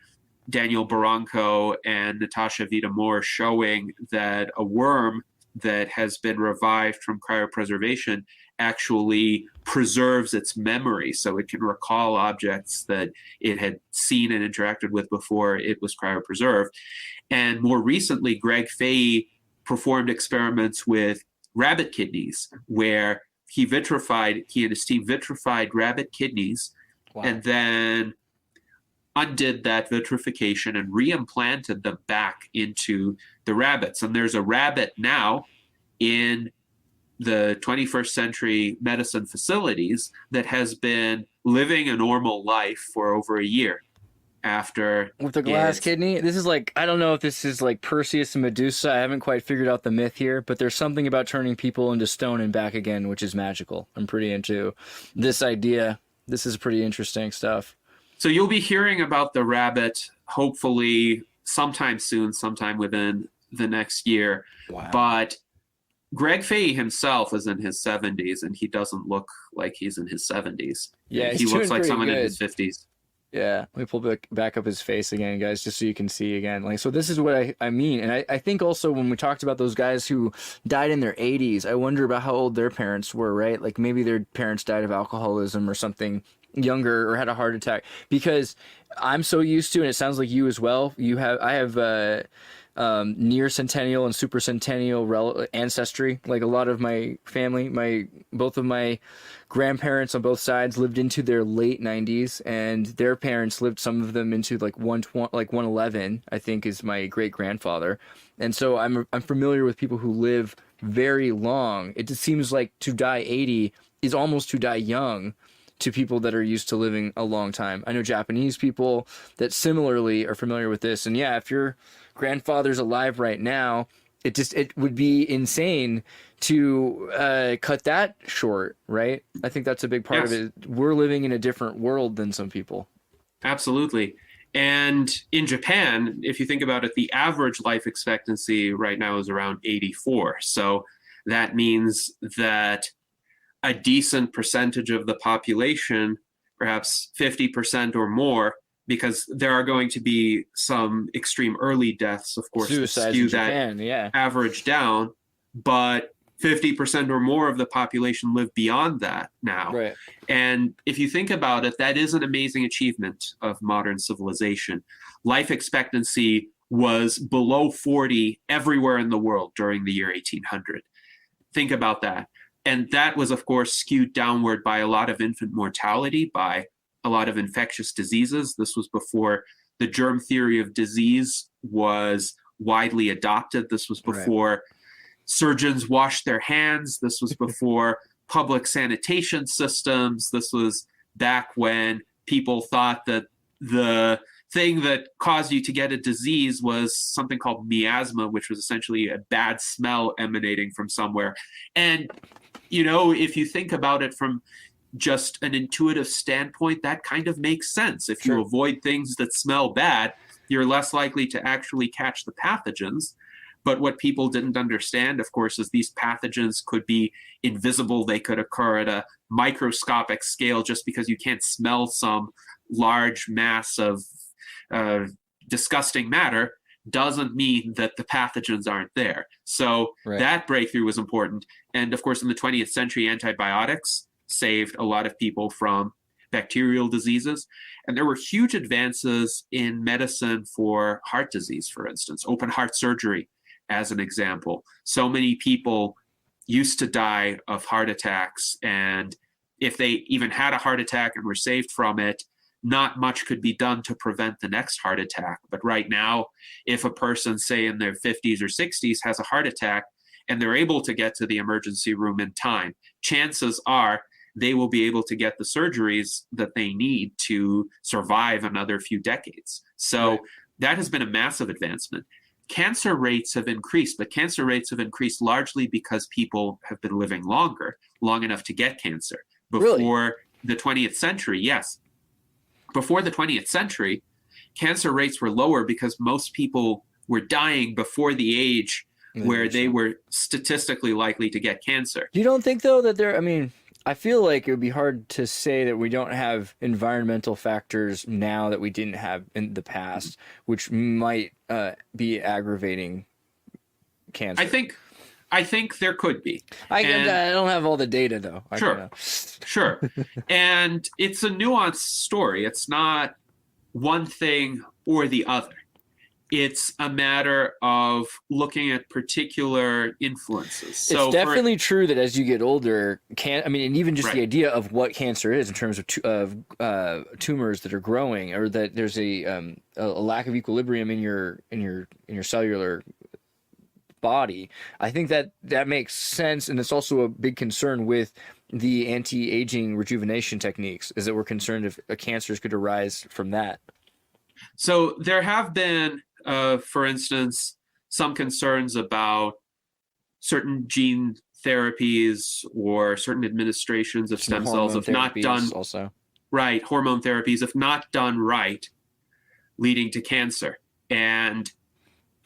Daniel Barranco and Natasha Vita-Moore showing that a worm that has been revived from cryopreservation actually preserves its memory, so it can recall objects that it had seen and interacted with before it was cryopreserved. And more recently, Greg Fahy performed experiments with rabbit kidneys, where he and his team vitrified rabbit kidneys. Wow. And then undid that vitrification and reimplanted them back into the rabbits. And there's a rabbit now in the 21st Century Medicine facilities that has been living a normal life for over a year after. With the glass kidney? This is like, I don't know if this is like Perseus and Medusa. I haven't quite figured out the myth here, but there's something about turning people into stone and back again, which is magical. I'm pretty into this idea. This is pretty interesting stuff. So you'll be hearing about the rabbit, hopefully sometime soon, sometime within the next year. Wow. But Greg Fahy himself is in his 70s, and he doesn't look like he's in his 70s. Yeah, he looks like someone in his 50s. Yeah, let me pull back up his face again, guys, just so you can see again. Like, so this is what I mean. And I think also when we talked about those guys who died in their 80s, I wonder about how old their parents were, right? Like maybe their parents died of alcoholism or something younger or had a heart attack. Because I'm so used to, and it sounds like you as well, I have near centennial and super centennial ancestry. Like a lot of my family, both of my grandparents on both sides lived into their late 90s, and their parents lived, some of them, into like 111, I think, is my great grandfather. And so I'm familiar with people who live very long. It just seems like to die 80 is almost to die young to people that are used to living a long time. I know Japanese people that similarly are familiar with this. And yeah, if your grandfather's alive right now, it would be insane to cut that short, right? I think that's a big part of it. We're living in a different world than some people. Absolutely. And in Japan, if you think about it, the average life expectancy right now is around 84. So that means that a decent percentage of the population, perhaps 50% or more, because there are going to be some extreme early deaths, of course, Suicides to skew in Japan, that average down, but 50% or more of the population live beyond that now. Right. And if you think about it, that is an amazing achievement of modern civilization. Life expectancy was below 40 everywhere in the world during the year 1800. Think about that. And that was, of course, skewed downward by a lot of infant mortality, by a lot of infectious diseases. This was before the germ theory of disease was widely adopted. This was before surgeons washed their hands. This was before public sanitation systems. This was back when people thought that the thing that caused you to get a disease was something called miasma, which was essentially a bad smell emanating from somewhere. And, you know, if you think about it from just an intuitive standpoint, that kind of makes sense. If you avoid things that smell bad, you're less likely to actually catch the pathogens. But what people didn't understand, of course, is these pathogens could be invisible. They could occur at a microscopic scale. Just because you can't smell some large mass of disgusting matter doesn't mean that the pathogens aren't there. So that breakthrough was important. And of course, in the 20th century, antibiotics saved a lot of people from bacterial diseases. And there were huge advances in medicine for heart disease, for instance, open heart surgery as an example. So many people used to die of heart attacks, and if they even had a heart attack and were saved from it, not much could be done to prevent the next heart attack. But right now, if a person, say in their 50s or 60s, has a heart attack and they're able to get to the emergency room in time, chances are they will be able to get the surgeries that they need to survive another few decades. So that has been a massive advancement. Cancer rates have increased, but cancer rates have increased largely because people have been living longer, long enough to get cancer. Before the 20th century, before the 20th century, cancer rates were lower because most people were dying before the age where they were statistically likely to get cancer. You don't think, though, that I feel like it would be hard to say that we don't have environmental factors now that we didn't have in the past, which might be aggravating cancer. I think there could be. I don't have all the data, though. Sure. And it's a nuanced story. It's not one thing or the other. It's a matter of looking at particular influences. So it's definitely true that as you get older, and even just the idea of what cancer is in terms of tumors that are growing, or that there's a lack of equilibrium in your cellular body. I think that makes sense, and it's also a big concern with the anti-aging rejuvenation techniques, is that we're concerned if cancers could arise from that. So there have been, for instance, some concerns about certain gene therapies or certain administrations of stem cells, if not done hormone therapies, if not done right, leading to cancer. And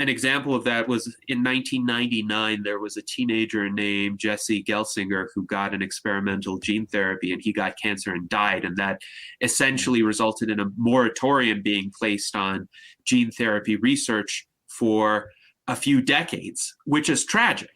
an example of that was in 1999, there was a teenager named Jesse Gelsinger who got an experimental gene therapy, and he got cancer and died. And that essentially resulted in a moratorium being placed on gene therapy research for a few decades, which is tragic.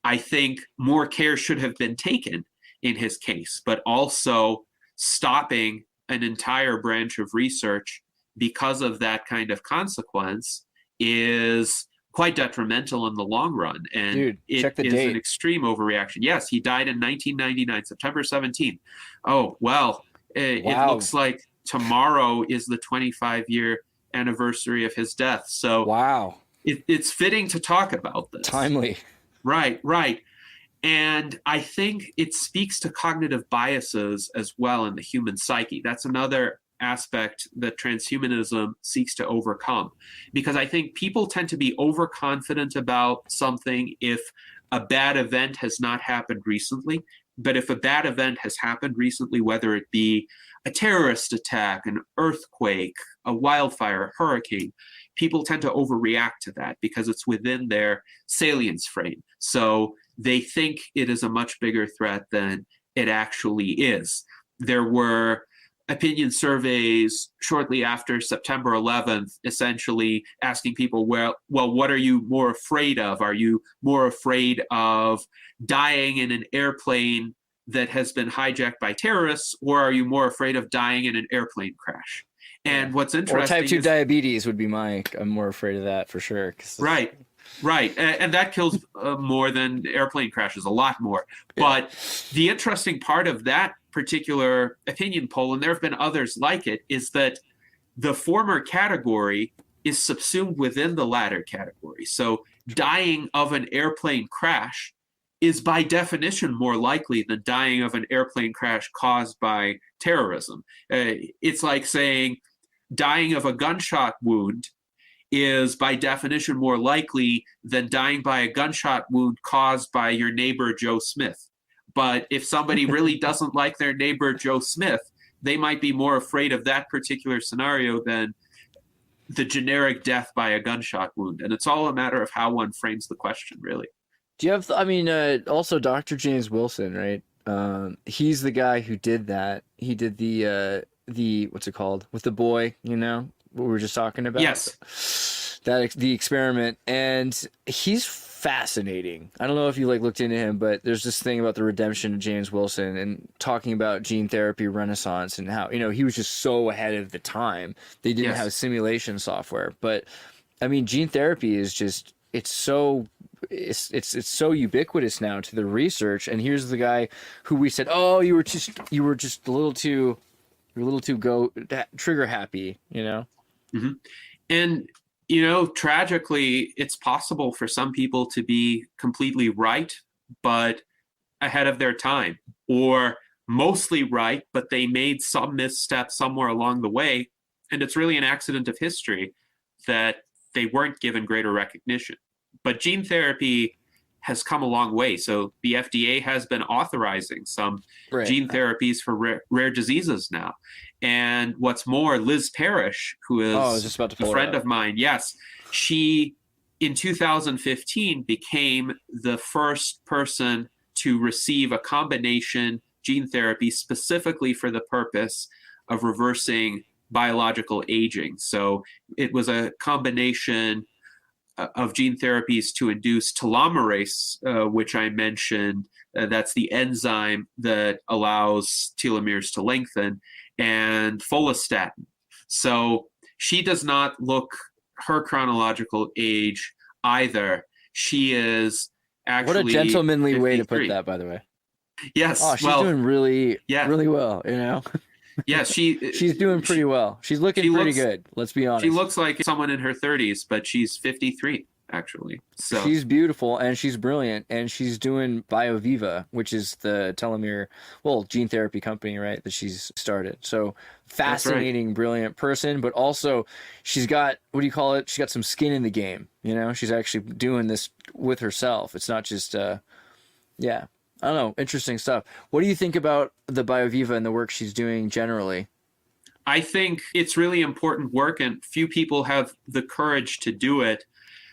I think more care should have been taken in his case, but also stopping an entire branch of research because of that kind of consequence is quite detrimental in the long run. And Dude, check the is date. an extreme overreaction. Yes, he died in 1999, September 17th. Oh, well, it Wow. looks like tomorrow is the 25-year anniversary of his death. So Wow. it's fitting to talk about this. Timely. Right. And I think it speaks to cognitive biases as well in the human psyche. That's another aspect that transhumanism seeks to overcome, because I think people tend to be overconfident about something if a bad event has not happened recently. But if a bad event has happened recently, whether it be a terrorist attack, an earthquake, a wildfire, a hurricane, people tend to overreact to that because it's within their salience frame. So they think it is a much bigger threat than it actually is. There were opinion surveys shortly after September 11th, essentially asking people, well, what are you more afraid of? Are you more afraid of dying in an airplane that has been hijacked by terrorists, or are you more afraid of dying in an airplane crash? And what's interesting Or type 2 diabetes would be I'm more afraid of that for sure. Right. And that kills more than airplane crashes, a lot more. Yeah. But the interesting part of that particular opinion poll, and there have been others like it, is that the former category is subsumed within the latter category. So dying of an airplane crash is by definition more likely than dying of an airplane crash caused by terrorism. It's like saying dying of a gunshot wound is by definition more likely than dying by a gunshot wound caused by your neighbor Joe Smith. But if somebody really doesn't like their neighbor Joe Smith, they might be more afraid of that particular scenario than the generic death by a gunshot wound. And it's all a matter of how one frames the question, really. Do you have, also Dr. James Wilson, right? He's the guy who did that. He did the what's it called? With the boy, what we were just talking about? Yes. The experiment. And he's fascinating. I don't know if you looked into him, but there's this thing about the redemption of James Wilson and talking about gene therapy renaissance and how, he was just so ahead of the time. They didn't have simulation software. But I mean, gene therapy is just, it's so ubiquitous now to the research. And here's the guy who we said, oh, you were just a little too trigger happy, Mm-hmm. And tragically, it's possible for some people to be completely right, but ahead of their time, or mostly right, but they made some misstep somewhere along the way. And it's really an accident of history that they weren't given greater recognition. But gene therapy has come a long way. So the FDA has been authorizing some gene therapies for rare diseases now. And what's more, Liz Parrish, who is a friend of mine, she in 2015 became the first person to receive a combination gene therapy specifically for the purpose of reversing biological aging. So it was a combination of gene therapies to induce telomerase, which I mentioned. That's the enzyme that allows telomeres to lengthen, and follistatin. So she does not look her chronological age either. She is actually what a gentlemanly 53. Way to put that, by the way. Yes. Oh, she's doing really well, Yes, she's doing pretty well. She's looking pretty good. Let's be honest. She looks like someone in her 30s, but she's 53 actually. So she's beautiful and she's brilliant, and she's doing BioViva, which is the telomere, gene therapy company, right? That she's started. So fascinating, brilliant person, but also she's got She's got some skin in the game. She's actually doing this with herself. It's not just I don't know. Interesting stuff. What do you think about the BioViva and the work she's doing generally? I think it's really important work, and few people have the courage to do it.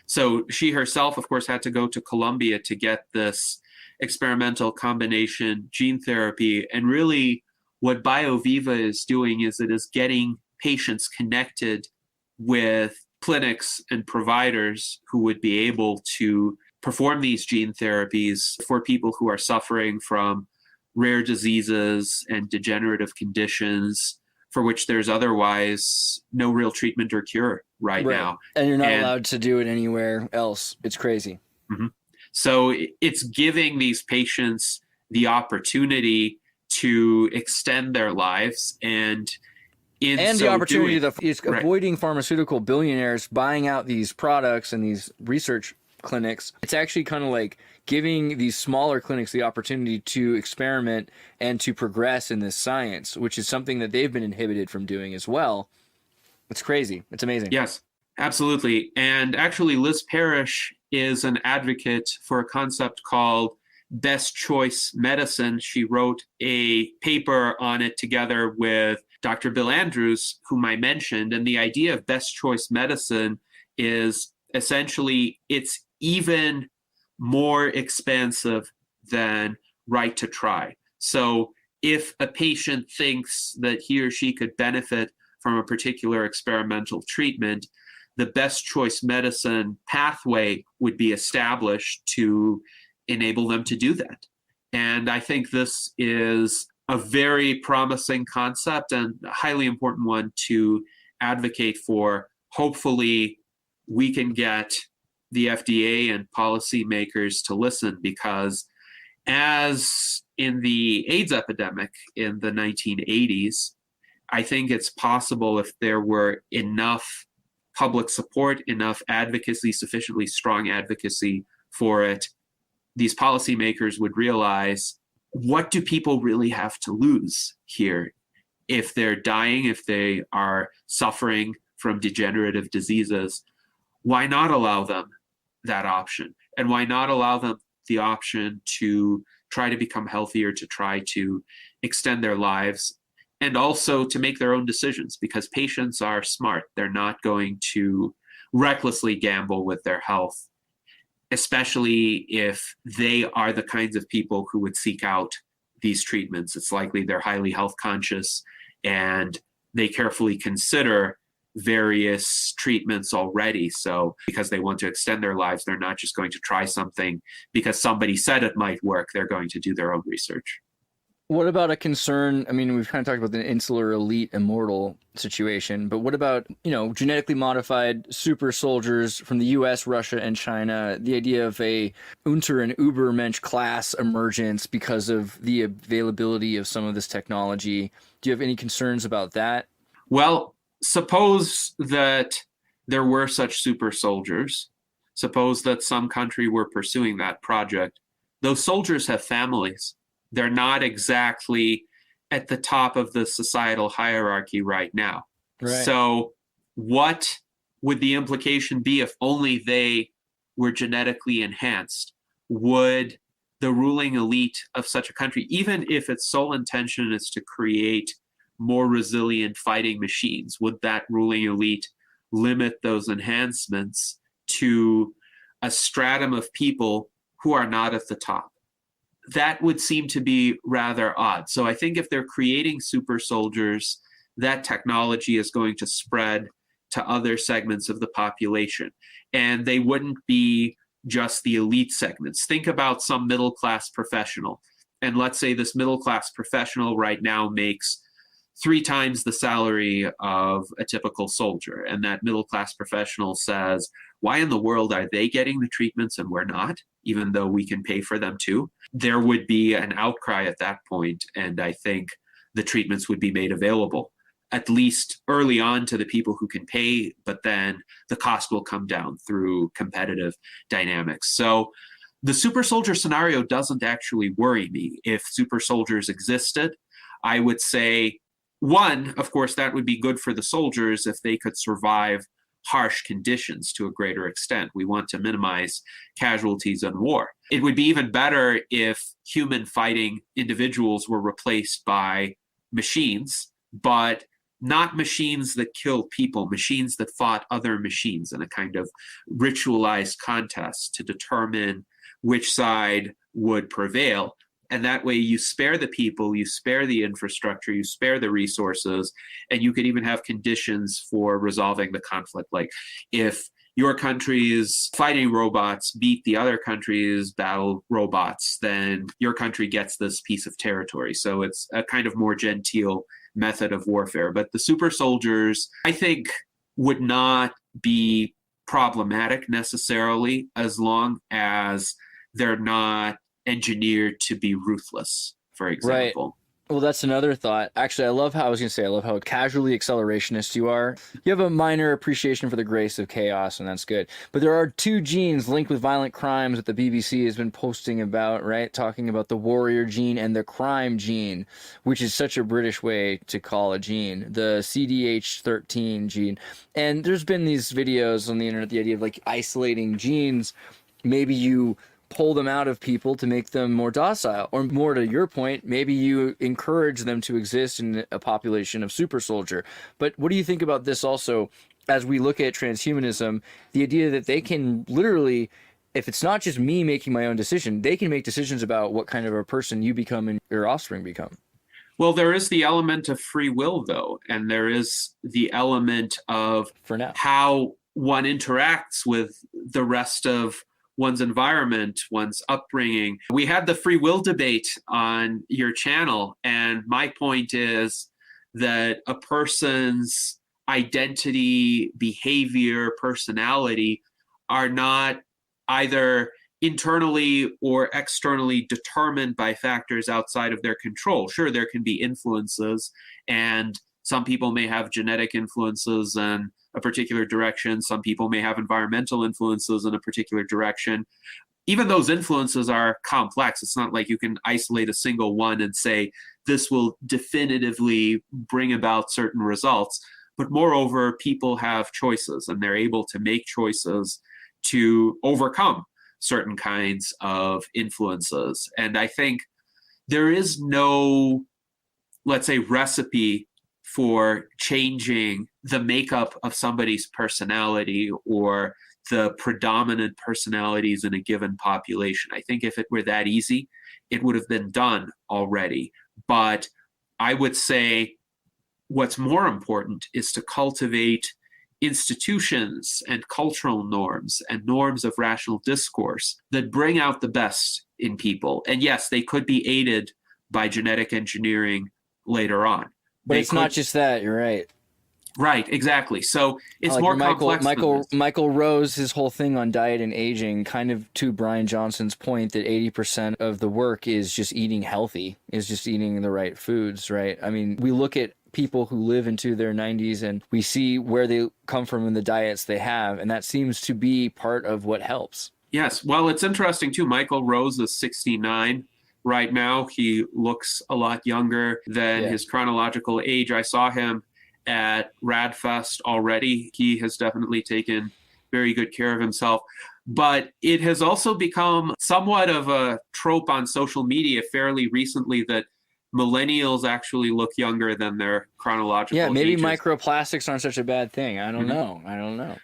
So she herself, of course, had to go to Colombia to get this experimental combination gene therapy. And really, what BioViva is doing is it is getting patients connected with clinics and providers who would be able to perform these gene therapies for people who are suffering from rare diseases and degenerative conditions for which there's otherwise no real treatment or cure right now. And you're not allowed to do it anywhere else. It's crazy. Mm-hmm. So it's giving these patients the opportunity to extend their lives, and the opportunity is avoiding pharmaceutical billionaires buying out these products and these research clinics. It's actually kind of like giving these smaller clinics the opportunity to experiment and to progress in this science, which is something that they've been inhibited from doing as well. It's crazy. It's amazing. Yes, absolutely. And actually, Liz Parrish is an advocate for a concept called best choice medicine. She wrote a paper on it together with Dr. Bill Andrews, whom I mentioned. And the idea of best choice medicine is essentially it's even more expansive than right to try. So if a patient thinks that he or she could benefit from a particular experimental treatment, the best choice medicine pathway would be established to enable them to do that. And I think this is a very promising concept and a highly important one to advocate for. Hopefully, we can get the FDA and policymakers to listen, because as in the AIDS epidemic in the 1980s, I think it's possible, if there were enough public support, enough advocacy, sufficiently strong advocacy for it, these policymakers would realize, what do people really have to lose here? If they're dying, if they are suffering from degenerative diseases, why not allow them that option? And why not allow them the option to try to become healthier, to try to extend their lives, and also to make their own decisions? Because patients are smart. They're not going to recklessly gamble with their health, especially if they are the kinds of people who would seek out these treatments. It's likely they're highly health conscious and they carefully consider various treatments already. So because they want to extend their lives, they're not just going to try something because somebody said it might work. They're going to do their own research. What about a concern? I mean, we've kind of talked about the insular elite immortal situation, but what about, genetically modified super soldiers from the U.S., Russia, and China? The idea of a Unter and Übermensch class emergence because of the availability of some of this technology. Do you have any concerns about that? Well, suppose that there were such super soldiers. Suppose that some country were pursuing that project. Those soldiers have families. They're not exactly at the top of the societal hierarchy right now. Right. So what would the implication be if only they were genetically enhanced? Would the ruling elite of such a country, even if its sole intention is to create more resilient fighting machines, would that ruling elite limit those enhancements to a stratum of people who are not at the top? That would seem to be rather odd. So I think if they're creating super soldiers, that technology is going to spread to other segments of the population. And they wouldn't be just the elite segments. Think about some middle-class professional. And let's say this middle-class professional right now makes 3 times the salary of a typical soldier. And that middle-class professional says, why in the world are they getting the treatments and we're not, even though we can pay for them too? There would be an outcry at that point, and I think the treatments would be made available, at least early on, to the people who can pay, but then the cost will come down through competitive dynamics. So the super soldier scenario doesn't actually worry me. If super soldiers existed, I would say, one, of course, that would be good for the soldiers if they could survive harsh conditions to a greater extent. We want to minimize casualties in war. It would be even better if human fighting individuals were replaced by machines, but not machines that kill people, machines that fought other machines in a kind of ritualized contest to determine which side would prevail. And that way you spare the people, you spare the infrastructure, you spare the resources, and you could even have conditions for resolving the conflict. Like if your country's fighting robots beat the other country's battle robots, then your country gets this piece of territory. So it's a kind of more genteel method of warfare. But the super soldiers, I think, would not be problematic necessarily as long as they're not engineered to be ruthless, for example. Right. Well, that's another thought. Actually, I love how casually accelerationist you are. You have a minor appreciation for the grace of chaos, and that's good. But there are two genes linked with violent crimes that the BBC has been posting about, right? Talking about the warrior gene and the crime gene, which is such a British way to call a gene, the CDH13 gene. And there's been these videos on the internet, the idea of like isolating genes. Maybe you pull them out of people to make them more docile, or more to your point, maybe you encourage them to exist in a population of super soldier. But what do you think about this also as we look at transhumanism, the idea that they can literally, if it's not just me making my own decision, they can make decisions about what kind of a person you become and your offspring become? Well, there is the element of free will, though, and there is the element of For now, how one interacts with the rest of one's environment, one's upbringing. We had the free will debate on your channel, and my point is that a person's identity, behavior, personality are not either internally or externally determined by factors outside of their control. Sure, there can be influences, and some people may have genetic influences in a particular direction. Some people may have environmental influences in a particular direction. Even those influences are complex. It's not like you can isolate a single one and say, this will definitively bring about certain results. But moreover, people have choices, and they're able to make choices to overcome certain kinds of influences. And I think there is no, let's say, recipe for changing the makeup of somebody's personality or the predominant personalities in a given population. I think if it were that easy, it would have been done already. But I would say what's more important is to cultivate institutions and cultural norms and norms of rational discourse that bring out the best in people. And yes, they could be aided by genetic engineering later on. but it's not just that. You're right. Right, exactly. So it's Like more Michael, complex. Michael Rose, his whole thing on diet and aging, kind of to Bryan Johnson's point that 80% of the work is just eating healthy, is just eating the right foods, right? I mean, we look at people who live into their 90s and we see where they come from in the diets they have, and that seems to be part of what helps. Yes, well, it's interesting too. Michael Rose is 69 right now. He looks a lot younger than his chronological age. I saw him at Radfest already. He has definitely taken very good care of himself. But it has also become somewhat of a trope on social media fairly recently that millennials actually look younger than their chronological ages. Yeah, maybe microplastics aren't such a bad thing. I don't know.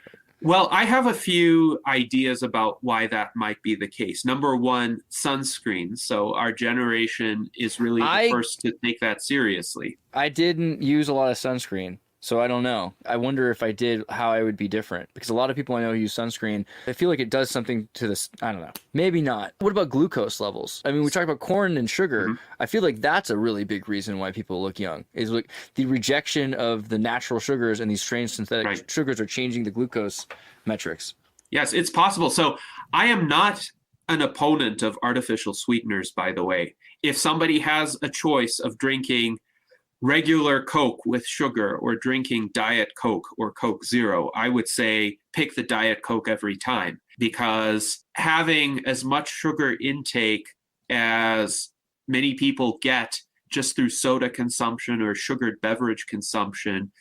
Well, I have a few ideas about why that might be the case. Number one, sunscreen. So our generation is really the first to take that seriously. I didn't use a lot of sunscreen, so I don't know. I wonder if I did, how I would be different. Because a lot of people I know use sunscreen. I feel like it does something to this. I don't know. Maybe not. What about glucose levels? I mean, we talk about corn and sugar. Mm-hmm. I feel like that's a really big reason why people look young. Is like the rejection of the natural sugars, and these strange synthetic sugars are changing the glucose metrics. Yes, it's possible. So I am not an opponent of artificial sweeteners, by the way. If somebody has a choice of drinking regular Coke with sugar or drinking Diet Coke or Coke Zero, I would say pick the Diet Coke every time, because having as much sugar intake as many people get just through soda consumption or sugared beverage consumption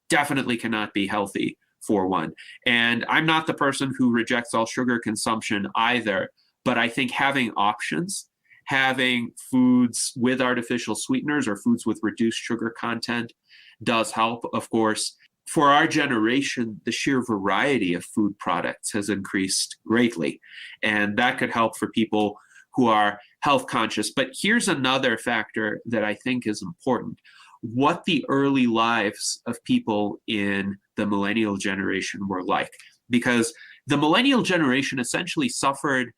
definitely cannot be healthy for one. And I'm not the person who rejects all sugar consumption either, but I think having options, having foods with artificial sweeteners or foods with reduced sugar content, does help, of course. For our generation, the sheer variety of food products has increased greatly, and that could help for people who are health conscious. But here's another factor that I think is important. What the early lives of people in the millennial generation were like. Because the millennial generation essentially suffered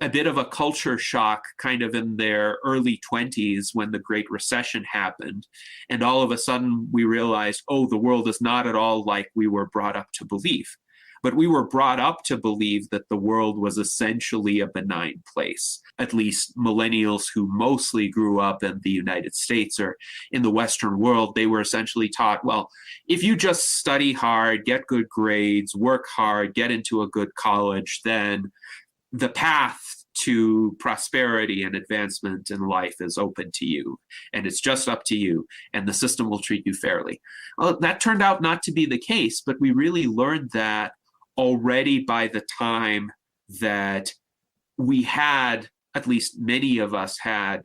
a bit of a culture shock kind of in their early 20s when the Great Recession happened. And all of a sudden we realized, oh, the world is not at all like we were brought up to believe. But we were brought up to believe that the world was essentially a benign place. At least millennials who mostly grew up in the United States or in the Western world, they were essentially taught, well, if you just study hard, get good grades, work hard, get into a good college, then the path to prosperity and advancement in life is open to you, and it's just up to you, and the system will treat you fairly. Well, that turned out not to be the case, but we really learned that already by the time that we had, at least many of us had,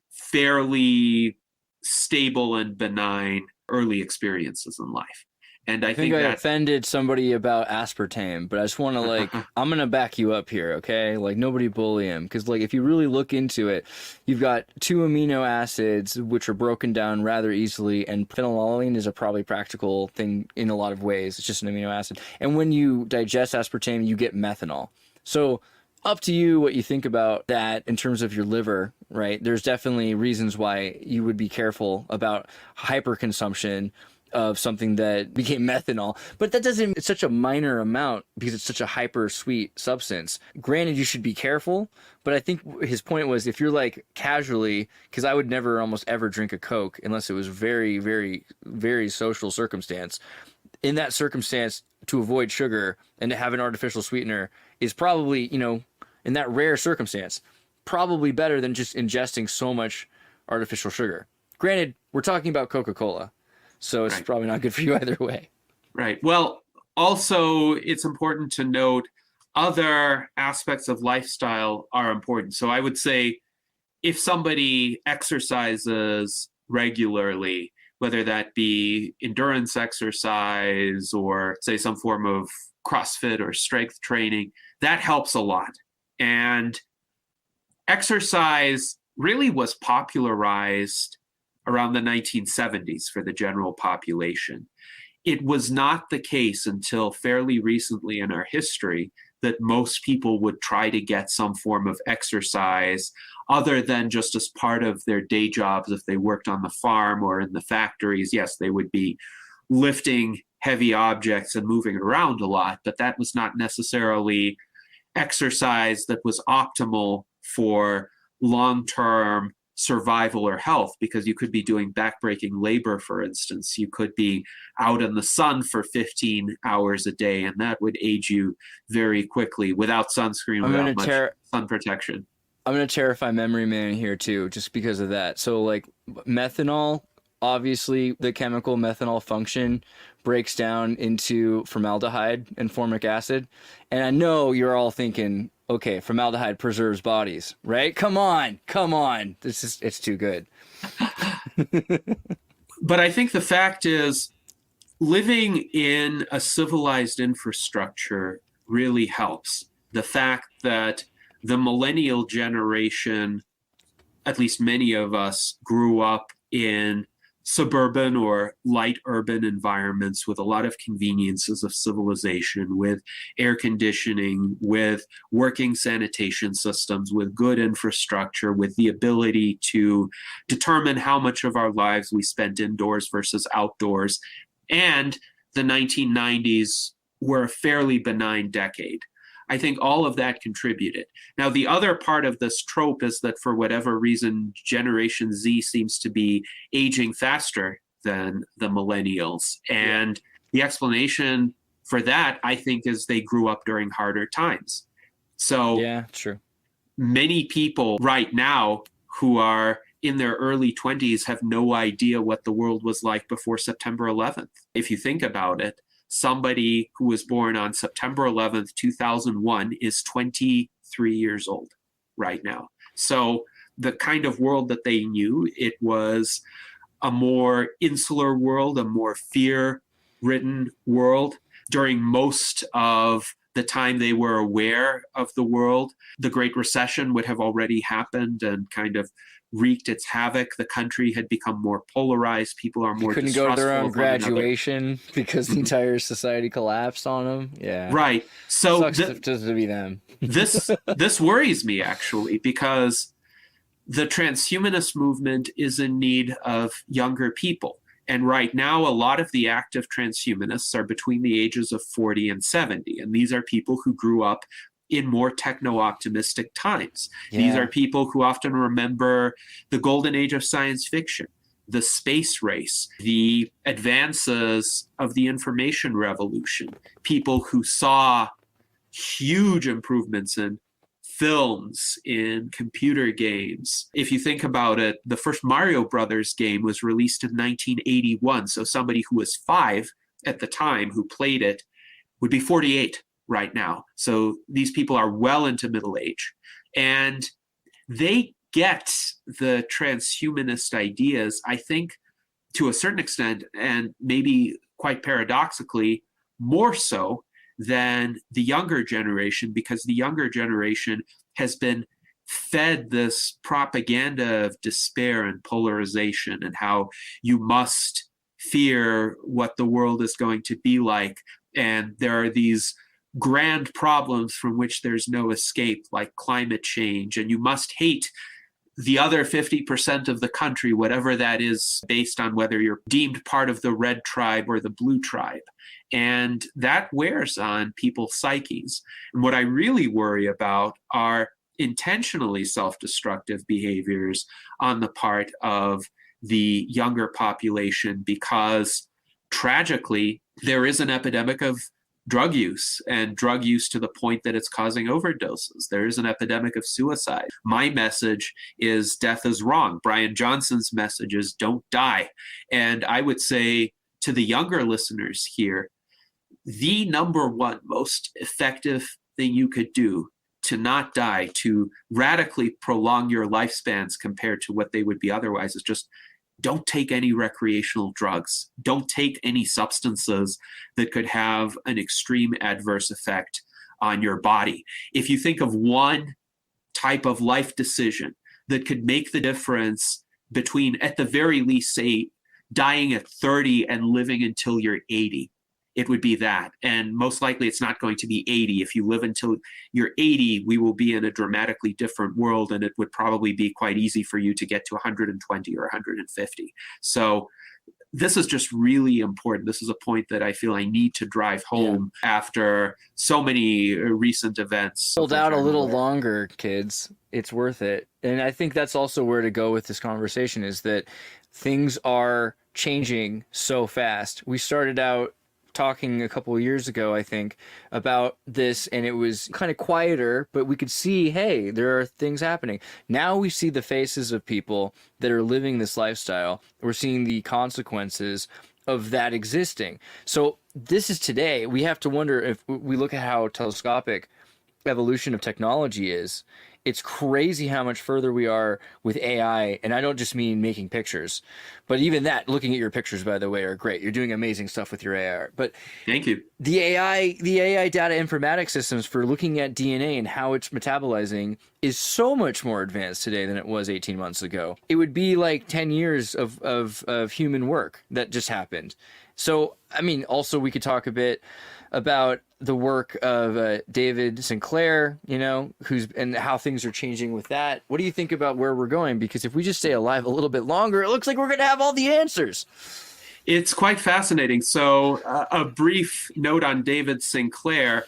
fairly stable and benign early experiences in life. And I think I that offended somebody about aspartame, but I just want to I'm going to back you up here, okay? Like, nobody bully him. Because, if you really look into it, you've got 2 amino acids, which are broken down rather easily, and phenylalanine is a probably practical thing in a lot of ways. It's just an amino acid. And when you digest aspartame, you get methanol. So up to you what you think about that in terms of your liver, right? There's definitely reasons why you would be careful about hyperconsumption of something that became methanol, but it's such a minor amount because it's such a hyper sweet substance. Granted, you should be careful, but I think his point was, if you're casually, because I would never almost ever drink a Coke unless it was very, very, very social circumstance. In that circumstance, to avoid sugar and to have an artificial sweetener is probably, in that rare circumstance, probably better than just ingesting so much artificial sugar. Granted, we're talking about Coca-Cola, so it's probably not good for you either way. Right. Well, also, it's important to note other aspects of lifestyle are important. So I would say if somebody exercises regularly, whether that be endurance exercise or, say, some form of CrossFit or strength training, that helps a lot. And exercise really was popularized around the 1970s for the general population. It was not the case until fairly recently in our history that most people would try to get some form of exercise other than just as part of their day jobs. If they worked on the farm or in the factories, yes, they would be lifting heavy objects and moving around a lot, but that was not necessarily exercise that was optimal for long-term survival or health, because you could be doing backbreaking labor, for instance. You could be out in the sun for 15 hours a day, and that would age you very quickly without sunscreen, without much sun protection. I'm going to terrify memory man here too, just because of that. So methanol, obviously the chemical methanol function breaks down into formaldehyde and formic acid. And I know you're all thinking, okay, formaldehyde preserves bodies, right? Come on. It's too good. But I think the fact is, living in a civilized infrastructure really helps. The fact that the millennial generation, at least many of us, grew up in suburban or light urban environments with a lot of conveniences of civilization, with air conditioning, with working sanitation systems, with good infrastructure, with the ability to determine how much of our lives we spent indoors versus outdoors. And the 1990s were a fairly benign decade. I think all of that contributed. Now, the other part of this trope is that for whatever reason, Generation Z seems to be aging faster than the millennials. And the explanation for that, I think, is they grew up during harder times. So yeah, true. Many people right now who are in their early 20s have no idea what the world was like before September 11th. If you think about it, somebody who was born on September 11th, 2001 is 23 years old right now. So the kind of world that they knew, it was a more insular world, a more fear-ridden world. During most of the time they were aware of the world, the Great Recession would have already happened and kind of wreaked its havoc. The country had become more polarized. People are more Couldn't go to their distrustful own of one another. graduation because the entire society collapsed on them. Yeah. Right. So Sucks to be them. this worries me, actually, because the transhumanist movement is in need of younger people. And right now, a lot of the active transhumanists are between the ages of 40 and 70. And these are people who grew up in more techno-optimistic times. Yeah. These are people who often remember the golden age of science fiction, the space race, the advances of the information revolution, people who saw huge improvements in films, in computer games. If you think about it, the first Mario Brothers game was released in 1981. So somebody who was 5 at the time who played it would be 48 right now. So these people are well into middle age. And they get the transhumanist ideas, I think, to a certain extent, and maybe quite paradoxically, more so than the younger generation, because the younger generation has been fed this propaganda of despair and polarization and how you must fear what the world is going to be like. And there are these grand problems from which there's no escape, like climate change, and you must hate the other 50% of the country, whatever that is, based on whether you're deemed part of the red tribe or the blue tribe. And that wears on people's psyches. And what I really worry about are intentionally self-destructive behaviors on the part of the younger population, because tragically, there is an epidemic of drug use, and drug use to the point that it's causing overdoses. There is an epidemic of suicide. My message is death is wrong. Bryan Johnson's message is don't die. And I would say to the younger listeners here, the number one most effective thing you could do to not die, to radically prolong your lifespans compared to what they would be otherwise, is just don't take any recreational drugs. Don't take any substances that could have an extreme adverse effect on your body. If you think of one type of life decision that could make the difference between, at the very least, say, dying at 30 and living until you're 80, it would be that. And most likely it's not going to be 80. If you live until you're 80, we will be in a dramatically different world, and it would probably be quite easy for you to get to 120 or 150. So this is just really important. This is a point that I feel I need to drive home after so many recent events. Hold out a little longer, kids. It's worth it. And I think that's also where to go with this conversation, is that things are changing so fast. We started out talking a couple of years ago, I think, about this, and it was kind of quieter, but we could see, hey, there are things happening. Now we see the faces of people that are living this lifestyle. We're seeing the consequences of that existing. So this is today. We have to wonder, if we look at how telescopic evolution of technology is, it's crazy how much further we are with AI. And I don't just mean making pictures, but even that, looking at your pictures, by the way, are great. You're doing amazing stuff with your AI. But thank you. The AI data informatics systems for looking at DNA and how it's metabolizing is so much more advanced today than it was 18 months ago. It would be like 10 years of human work that just happened. So, I mean, also we could talk a bit about the work of David Sinclair, you know, and how things are changing with that. What do you think about where we're going? Because if we just stay alive a little bit longer, it looks like we're going to have all the answers. It's quite fascinating. So a brief note on David Sinclair.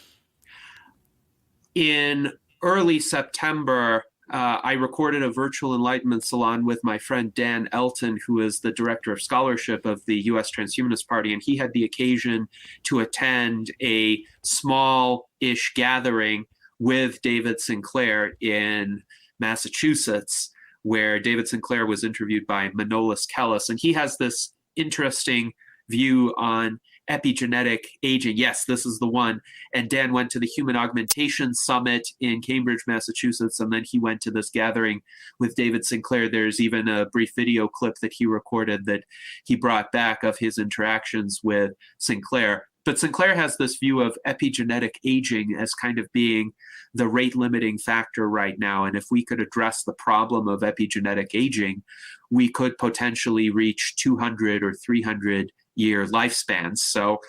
In early September, I recorded a Virtual Enlightenment Salon with my friend Dan Elton, who is the director of scholarship of the U.S. Transhumanist Party, and he had the occasion to attend a small-ish gathering with David Sinclair in Massachusetts, where David Sinclair was interviewed by Manolis Kellis, and he has this interesting view on epigenetic aging. Yes, this is the one. And Dan went to the Human Augmentation Summit in Cambridge, Massachusetts, and then he went to this gathering with David Sinclair. There's even a brief video clip that he recorded that he brought back of his interactions with Sinclair. But Sinclair has this view of epigenetic aging as kind of being the rate limiting factor right now. And if we could address the problem of epigenetic aging, we could potentially reach 200 or 300 year lifespans. So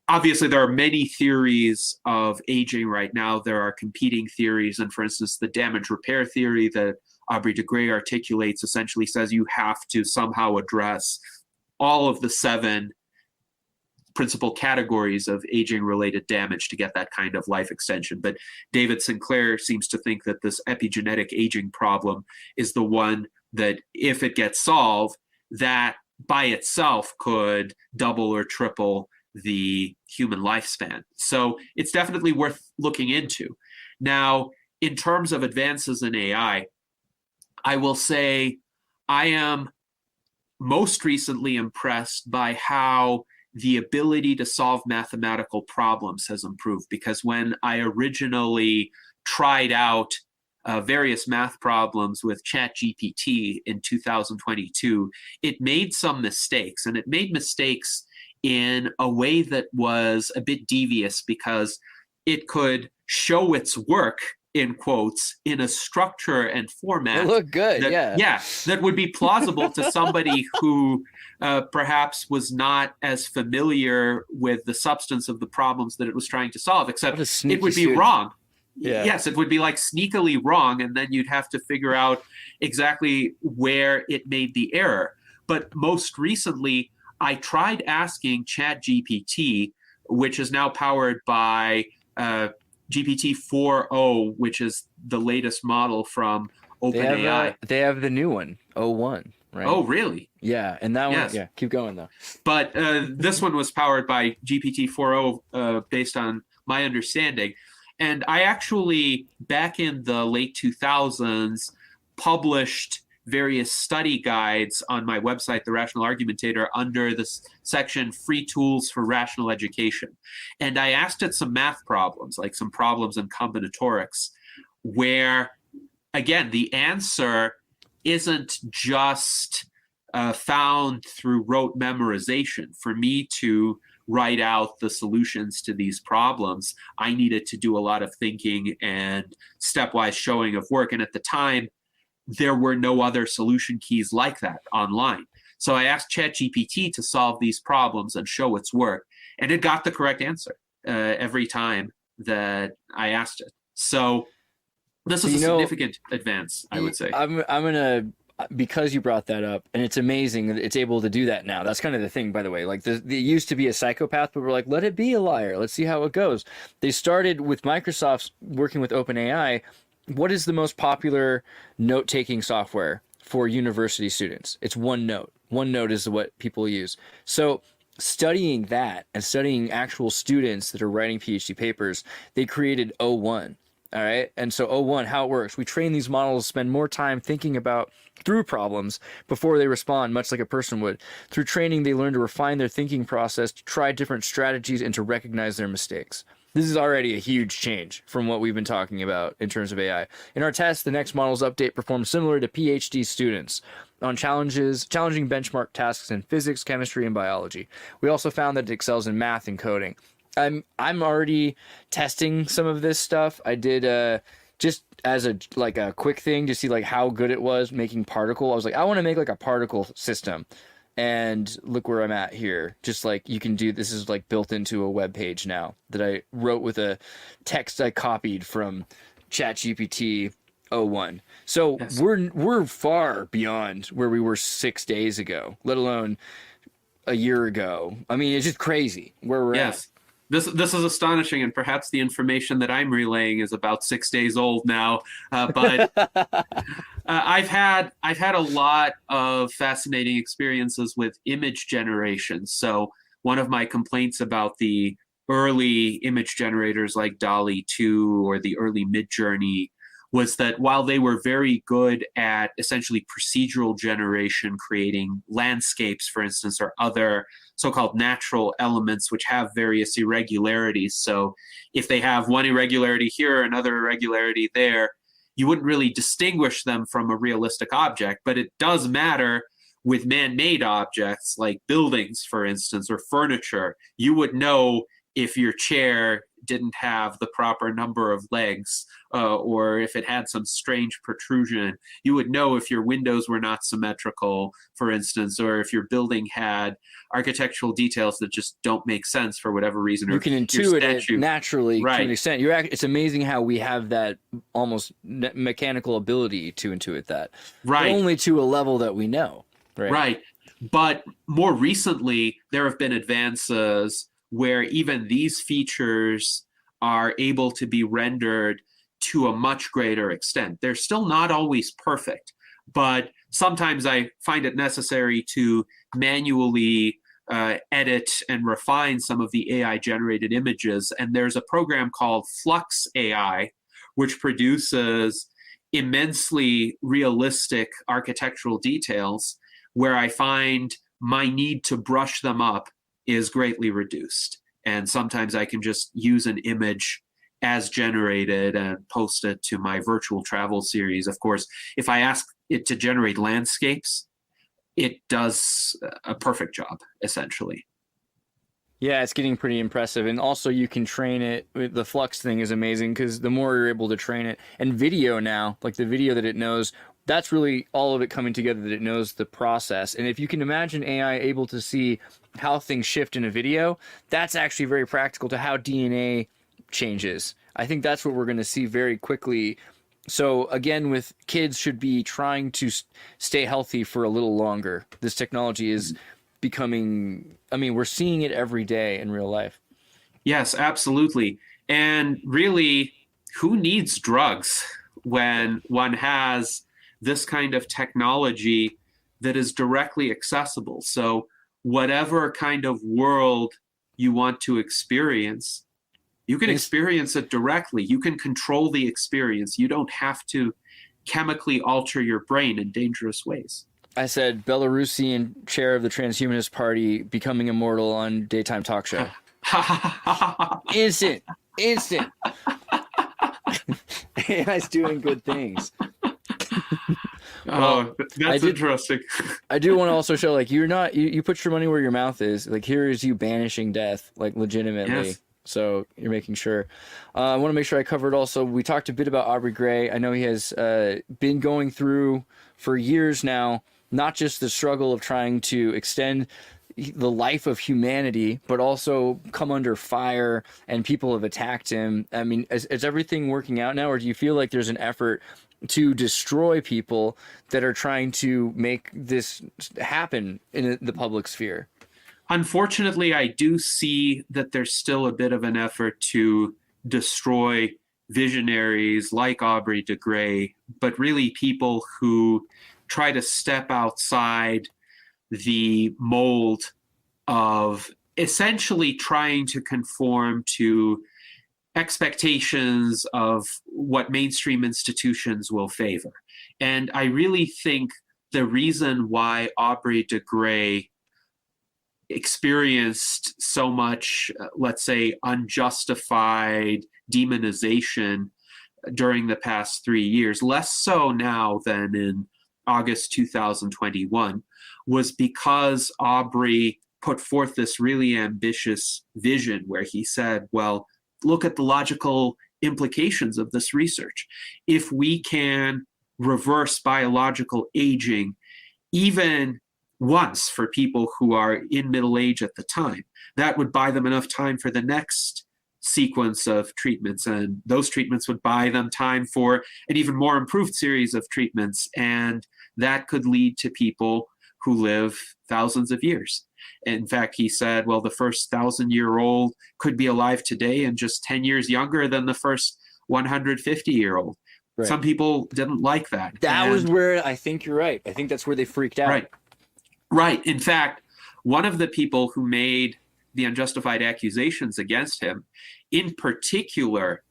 obviously there are many theories of aging right now. There are competing theories. And for instance, the damage repair theory that Aubrey de Grey articulates essentially says you have to somehow address all of the 7 principal categories of aging-related damage to get that kind of life extension. But David Sinclair seems to think that this epigenetic aging problem is the one that, if it gets solved, that by itself could double or triple the human lifespan. So it's definitely worth looking into. Now, in terms of advances in AI, I will say I am most recently impressed by how the ability to solve mathematical problems has improved, because when I originally tried out various math problems with ChatGPT in 2022, it made some mistakes, and it made mistakes in a way that was a bit devious, because it could show its work, in quotes, in a structure and format. It looked good, that, yeah. That would be plausible to somebody who perhaps was not as familiar with the substance of the problems that it was trying to solve, except it would be wrong. Yeah. Yes, it would be like sneakily wrong, and then you'd have to figure out exactly where it made the error. But most recently, I tried asking ChatGPT, which is now powered by GPT 4.0, which is the latest model from OpenAI. They have the new one, 01, right? Oh, really? Yeah, and that one, yeah, keep going though. But this one was powered by GPT 4.0 based on my understanding. And I actually, back in the late 2000s, published various study guides on my website, The Rational Argumentator, under this section, Free Tools for Rational Education. And I asked it some math problems, like some problems in combinatorics, where, again, the answer isn't just found through rote memorization. For me to write out the solutions to these problems, I needed to do a lot of thinking and stepwise showing of work. And at the time, there were no other solution keys like that online. So I asked ChatGPT to solve these problems and show its work, and it got the correct answer every time that I asked it. So this is a significant advance, I would say. I'm gonna, because you brought that up, and it's amazing that it's able to do that now. That's kind of the thing, by the way. Like, it used to be a psychopath, but we're like, let it be a liar. Let's see how it goes. They started with Microsoft working with OpenAI. What is the most popular note-taking software for university students? It's OneNote. OneNote is what people use. So studying that and studying actual students that are writing PhD papers, they created O1. All right. And so O1, how it works, we train these models to spend more time thinking about through problems before they respond, much like a person would. Through training, they learn to refine their thinking process, to try different strategies, and to recognize their mistakes. This is already a huge change from what we've been talking about in terms of AI. In our test, the next model's update performs similar to PhD students on challenging benchmark tasks in physics, chemistry, and biology. We also found that it excels in math and coding. I'm already testing some of this stuff. I did just as a quick thing to see like how good it was making particle. I was like, I want to make like a particle system. And look where I'm at here. Just like you can do, this is like built into a web page now that I wrote with a text I copied from ChatGPT 01. So yes, we're far beyond where we were 6 days ago, let alone a year ago. I mean, it's just crazy where we're at. This is astonishing, and perhaps the information that I'm relaying is about 6 days old now. But I've had a lot of fascinating experiences with image generation. So one of my complaints about the early image generators like DALL-E 2 or the early Midjourney was that while they were very good at essentially procedural generation, creating landscapes, for instance, or other so-called natural elements which have various irregularities. So if they have one irregularity here, another irregularity there, you wouldn't really distinguish them from a realistic object. But it does matter with man-made objects like buildings, for instance, or furniture. You would know if your chair didn't have the proper number of legs, or if it had some strange protrusion. You would know if your windows were not symmetrical, for instance, or if your building had architectural details that just don't make sense for whatever reason. You can intuit it naturally to an extent. It's amazing how we have that almost mechanical ability to intuit that. Right. But only to a level that we know. Right. But more recently, there have been advances where even these features are able to be rendered to a much greater extent. They're still not always perfect, but sometimes I find it necessary to manually edit and refine some of the AI-generated images. And there's a program called Flux AI, which produces immensely realistic architectural details where I find my need to brush them up is greatly reduced. And sometimes I can just use an image as generated and post it to my virtual travel series. Of course, if I ask it to generate landscapes, it does a perfect job, essentially. Yeah, it's getting pretty impressive. And also you can train it. The Flux thing is amazing because the more you're able to train it, and video now, like the video that it knows, that's really all of it coming together, that it knows the process. And if you can imagine AI able to see how things shift in a video, that's actually very practical to how DNA changes. I think that's what we're going to see very quickly. So again, with kids should be trying to stay healthy for a little longer. This technology is becoming, we're seeing it every day in real life. Yes, absolutely. And really, who needs drugs when one has this kind of technology that is directly accessible? So whatever kind of world you want to experience, you can experience it directly. You can control the experience. You don't have to chemically alter your brain in dangerous ways. I said Belarusian chair of the Transhumanist Party becoming immortal on daytime talk show. Instant. AI's doing good things. That's interesting. I do want to also show, like, you put your money where your mouth is. Like, here is you banishing death, like, legitimately. Yes. So you're making sure. I want to make sure I covered also, we talked a bit about Aubrey de Grey. I know he has been going through for years now, not just the struggle of trying to extend the life of humanity, but also come under fire, and people have attacked him. I mean, is everything working out now, or do you feel like there's an effort to destroy people that are trying to make this happen in the public sphere? Unfortunately, I do see that there's still a bit of an effort to destroy visionaries like Aubrey de Grey, but really people who try to step outside the mold of essentially trying to conform to expectations of what mainstream institutions will favor. And I really think the reason why Aubrey de Grey experienced so much, let's say, unjustified demonization during the past 3 years, less so now than in August 2021, was because Aubrey put forth this really ambitious vision where he said, well, look at the logical implications of this research. If we can reverse biological aging, even once for people who are in middle age at the time, that would buy them enough time for the next sequence of treatments, and those treatments would buy them time for an even more improved series of treatments, and that could lead to people who live thousands of years. In fact, he said, well, the first 1,000-year-old could be alive today and just 10 years younger than the first 150-year-old. Right. Some people didn't like that. That was where I think you're right. I think that's where they freaked out. Right. In fact, one of the people who made the unjustified accusations against him, in particular,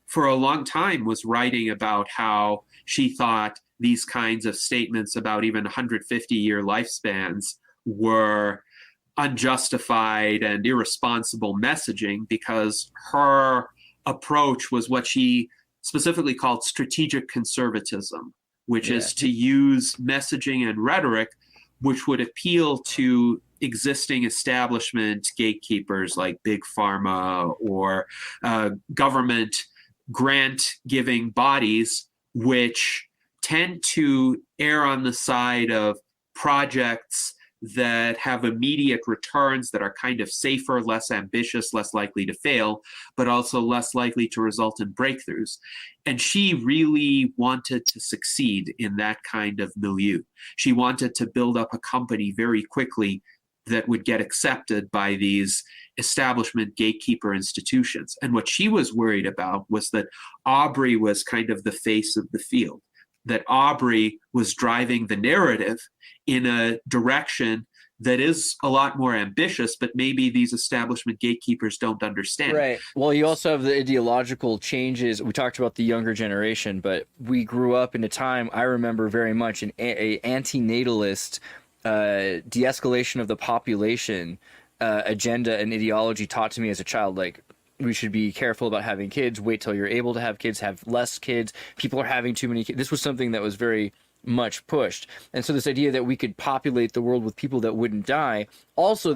for a long time was writing about how she thought these kinds of statements about even 150-year lifespans were unjustified and irresponsible messaging, because her approach was what she specifically called strategic conservatism, which is to use messaging and rhetoric which would appeal to existing establishment gatekeepers like big pharma or government grant-giving bodies, which tend to err on the side of projects that have immediate returns that are kind of safer, less ambitious, less likely to fail, but also less likely to result in breakthroughs. And she really wanted to succeed in that kind of milieu. She wanted to build up a company very quickly that would get accepted by these establishment gatekeeper institutions. And what she was worried about was that Aubrey was kind of the face of the field, that Aubrey was driving the narrative in a direction that is a lot more ambitious, but maybe these establishment gatekeepers don't understand. Right. Well, you also have the ideological changes. We talked about the younger generation, but we grew up in a time, I remember very much, an anti-natalist de-escalation of the population agenda and ideology taught to me as a child. Like, we should be careful about having kids, wait till you're able to have kids, have less kids, people are having too many kids. This was something that was very much pushed. And so this idea that we could populate the world with people that wouldn't die. Also,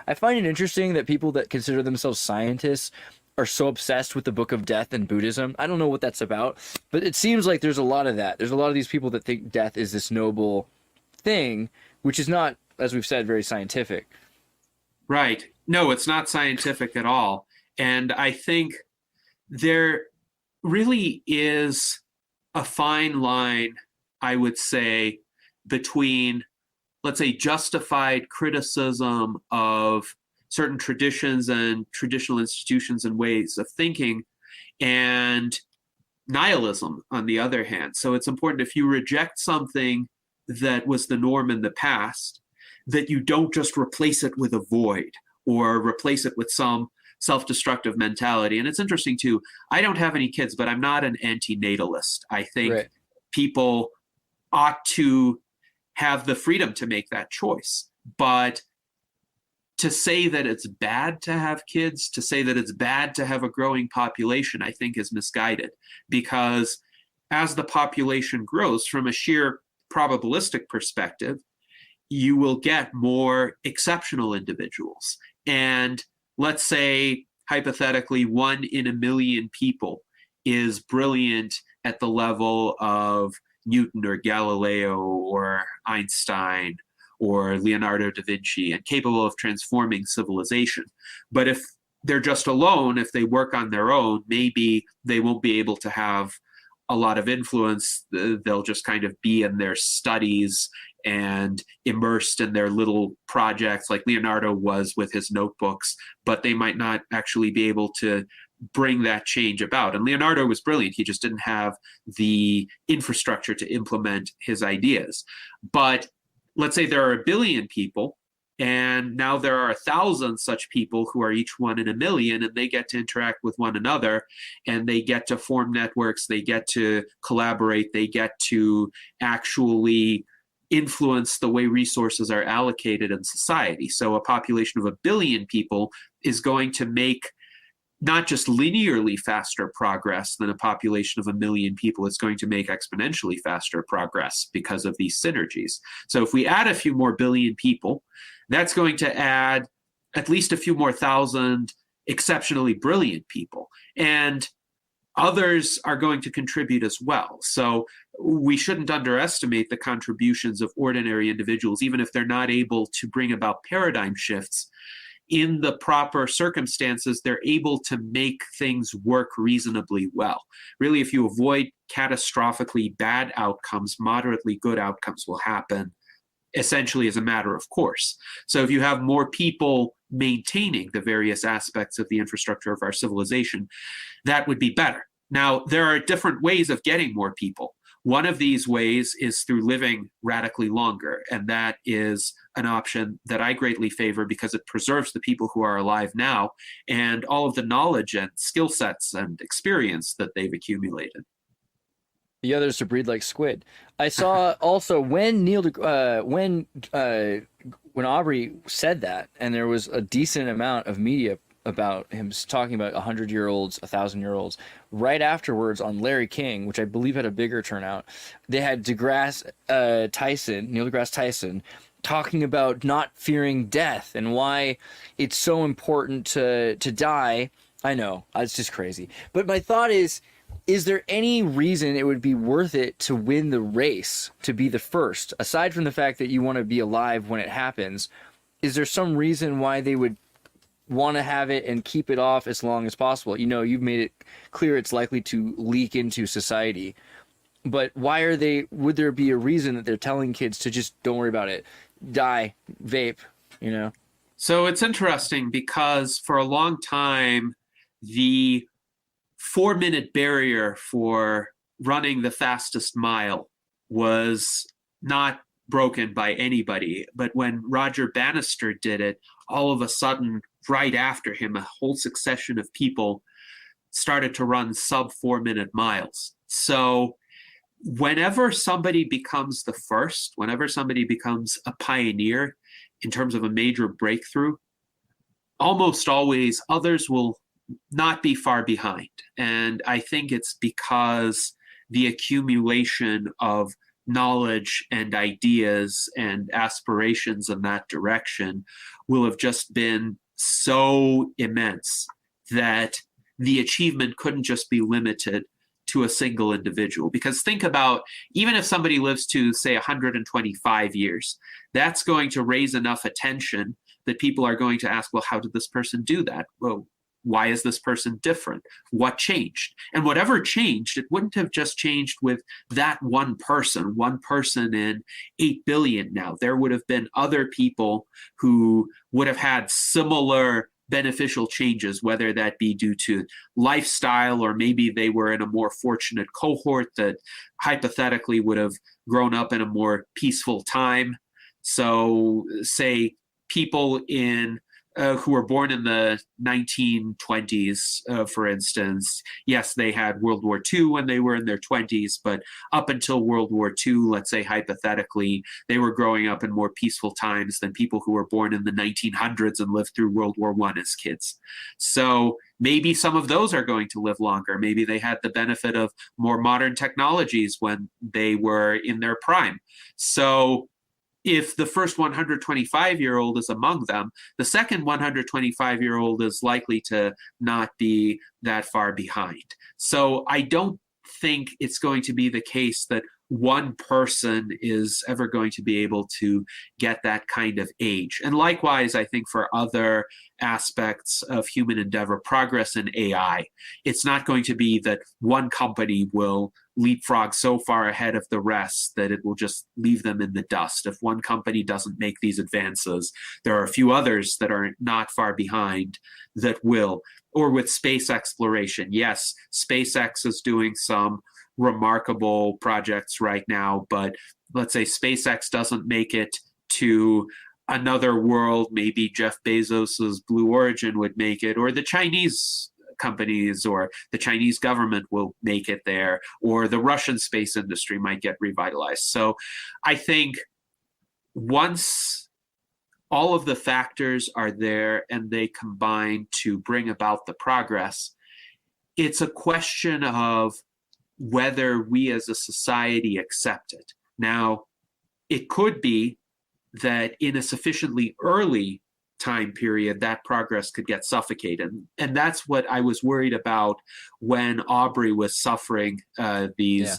I find it interesting that people that consider themselves scientists are so obsessed with the Book of Death and Buddhism. I don't know what that's about, but it seems like there's a lot of that. There's a lot of these people that think death is this noble thing, which is not, as we've said, very scientific. Right. No, it's not scientific at all. And I think there really is a fine line, I would say, between, let's say, justified criticism of certain traditions and traditional institutions and ways of thinking, and nihilism on the other hand. So it's important, if you reject something that was the norm in the past, that you don't just replace it with a void or replace it with some self-destructive mentality. And it's interesting too, I don't have any kids, but I'm not an anti-natalist. I think people ought to have the freedom to make that choice. But to say that it's bad to have kids, to say that it's bad to have a growing population, I think is misguided. Because as the population grows, from a sheer probabilistic perspective, you will get more exceptional individuals. And let's say, hypothetically, 1 in a million people is brilliant at the level of Newton or Galileo or Einstein or Leonardo da Vinci and capable of transforming civilization. But if they're just alone, if they work on their own, maybe they won't be able to have a lot of influence. They'll just kind of be in their studies and immersed in their little projects like Leonardo was with his notebooks, but they might not actually be able to bring that change about. And Leonardo was brilliant. He just didn't have the infrastructure to implement his ideas. But let's say there are 1 billion people, and now there are 1,000 such people who are each 1 in a million, and they get to interact with one another, and they get to form networks, they get to collaborate, they get to actually influence the way resources are allocated in society. So a population of 1 billion people is going to make not just linearly faster progress than a population of 1 million people. It's going to make exponentially faster progress because of these synergies. So if we add a few more billion people, that's going to add at least a few more thousand exceptionally brilliant people. And others are going to contribute as well. So we shouldn't underestimate the contributions of ordinary individuals, even if they're not able to bring about paradigm shifts. In the proper circumstances, they're able to make things work reasonably well. Really, if you avoid catastrophically bad outcomes, moderately good outcomes will happen, essentially as a matter of course. So if you have more people maintaining the various aspects of the infrastructure of our civilization, that would be better. Now, there are different ways of getting more people. One of these ways is through living radically longer, and that is an option that I greatly favor because it preserves the people who are alive now and all of the knowledge and skill sets and experience that they've accumulated. The others to breed like squid. I saw also when when Aubrey said that, and there was a decent amount of media about him talking about 100-year-olds, 1,000-year-olds. Right afterwards on Larry King, which I believe had a bigger turnout, they had Neil deGrasse Tyson, talking about not fearing death and why it's so important to die. I know, it's just crazy. But my thought is there any reason it would be worth it to win the race, to be the first? Aside from the fact that you want to be alive when it happens, is there some reason why they would want to have it and keep it off as long as possible? You know, you've made it clear it's likely to leak into society. But would there be a reason that they're telling kids to just don't worry about it, die, vape, you know? So it's interesting because for a long time, the 4-minute barrier for running the fastest mile was not broken by anybody. But when Roger Bannister did it, all of a sudden, right after him, a whole succession of people started to run sub 4-minute miles. So whenever somebody becomes the first, whenever somebody becomes a pioneer in terms of a major breakthrough, almost always others will not be far behind. And I think it's because the accumulation of knowledge and ideas and aspirations in that direction will have just been so immense that the achievement couldn't just be limited to a single individual. Because think about, even if somebody lives to, say, 125 years, that's going to raise enough attention that people are going to ask, well, how did this person do that? Well, why is this person different? What changed? And whatever changed, it wouldn't have just changed with that one person in 8 billion now. There would have been other people who would have had similar beneficial changes, whether that be due to lifestyle or maybe they were in a more fortunate cohort that hypothetically would have grown up in a more peaceful time. So say people who were born in the 1920s, for instance, yes, they had World War II when they were in their 20s, but up until World War II, let's say hypothetically, they were growing up in more peaceful times than people who were born in the 1900s and lived through World War I as kids. So maybe some of those are going to live longer. Maybe they had the benefit of more modern technologies when they were in their prime. So if the first 125-year-old is among them, the second 125-year-old is likely to not be that far behind. So I don't think it's going to be the case that one person is ever going to be able to get that kind of age. And likewise, I think for other aspects of human endeavor, progress in AI, it's not going to be that one company will leapfrog so far ahead of the rest that it will just leave them in the dust. If one company doesn't make these advances, there are a few others that are not far behind that will. Or with space exploration, yes, SpaceX is doing some remarkable projects right now, but let's say SpaceX doesn't make it to another world, maybe Jeff Bezos's Blue Origin would make it, or the Chinese companies or the Chinese government will make it there, or the Russian space industry might get revitalized. So I think once all of the factors are there and they combine to bring about the progress, it's a question of whether we as a society accept it. Now, it could be that in a sufficiently early time period, that progress could get suffocated. And that's what I was worried about when Aubrey was suffering these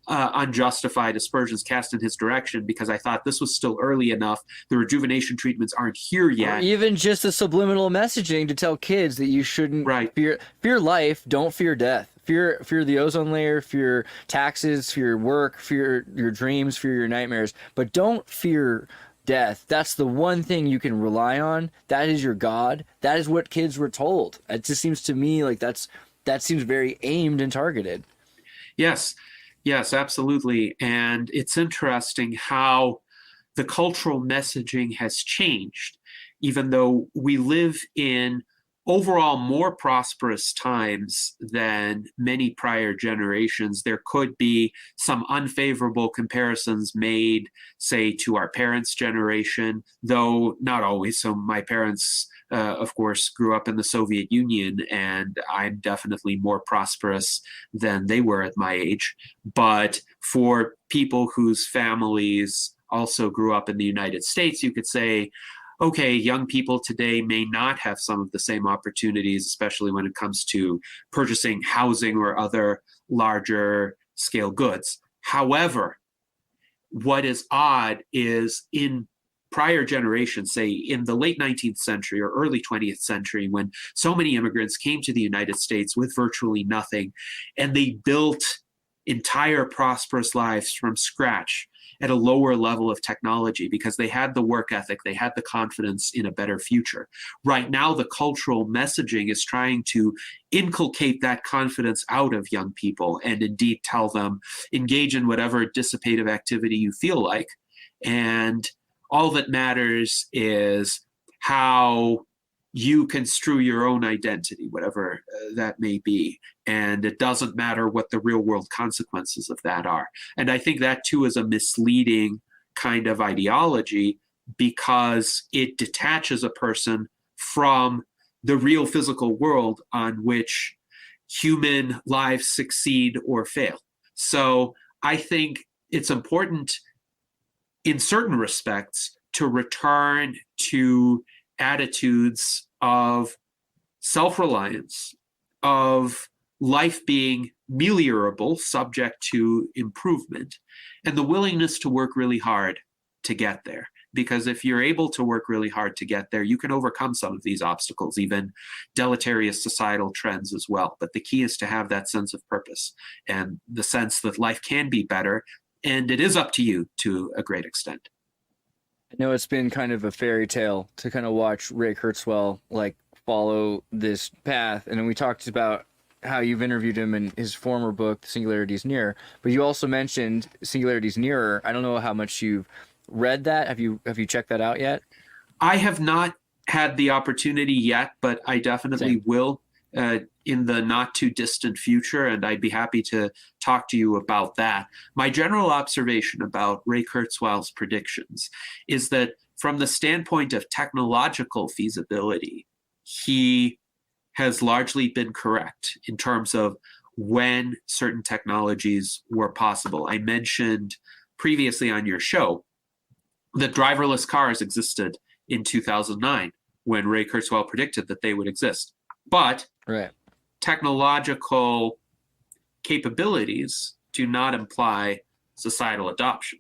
unjustified aspersions cast in his direction, because I thought this was still early enough. The rejuvenation treatments aren't here yet. Or even just the subliminal messaging to tell kids that you shouldn't fear life, don't fear death. Fear the ozone layer, fear taxes, fear work, fear your dreams, fear your nightmares, but don't fear death. That's the one thing you can rely on. That is your God. That is what kids were told. It just seems to me like that seems very aimed and targeted. Yes. Yes, absolutely. And it's interesting how the cultural messaging has changed, even though we live in overall more prosperous times than many prior generations. There could be some unfavorable comparisons made, say, to our parents' generation, though not always. So my parents, of course, grew up in the Soviet Union, and I'm definitely more prosperous than they were at my age. But for people whose families also grew up in the United States, you could say, okay, young people today may not have some of the same opportunities, especially when it comes to purchasing housing or other larger scale goods. However, what is odd is in prior generations, say in the late 19th century or early 20th century, when so many immigrants came to the United States with virtually nothing, and they built entire prosperous lives from scratch at a lower level of technology because they had the work ethic, they had the confidence in a better future. Right now, the cultural messaging is trying to inculcate that confidence out of young people and indeed tell them, engage in whatever dissipative activity you feel like. And all that matters is how you construe your own identity, whatever that may be. And it doesn't matter what the real world consequences of that are. And I think that too is a misleading kind of ideology because it detaches a person from the real physical world on which human lives succeed or fail. So I think it's important in certain respects to return to attitudes of self-reliance, of life being meliorable, subject to improvement, and the willingness to work really hard to get there. Because if you're able to work really hard to get there, you can overcome some of these obstacles, even deleterious societal trends as well. But the key is to have that sense of purpose and the sense that life can be better, and it is up to you to a great extent. I know it's been kind of a fairy tale to kind of watch Ray Kurzweil like follow this path, and then we talked about how you've interviewed him in his former book, Singularity is Near, but you also mentioned Singularity is Nearer. I don't know how much you've read that. Have you checked that out yet? I have not had the opportunity yet, but I definitely Same. will in the not too distant future, and I'd be happy to talk to you about that. My general observation about Ray Kurzweil's predictions is that from the standpoint of technological feasibility, he has largely been correct in terms of when certain technologies were possible. I mentioned previously on your show that driverless cars existed in 2009 when Ray Kurzweil predicted that they would exist. But Right. technological capabilities do not imply societal adoption.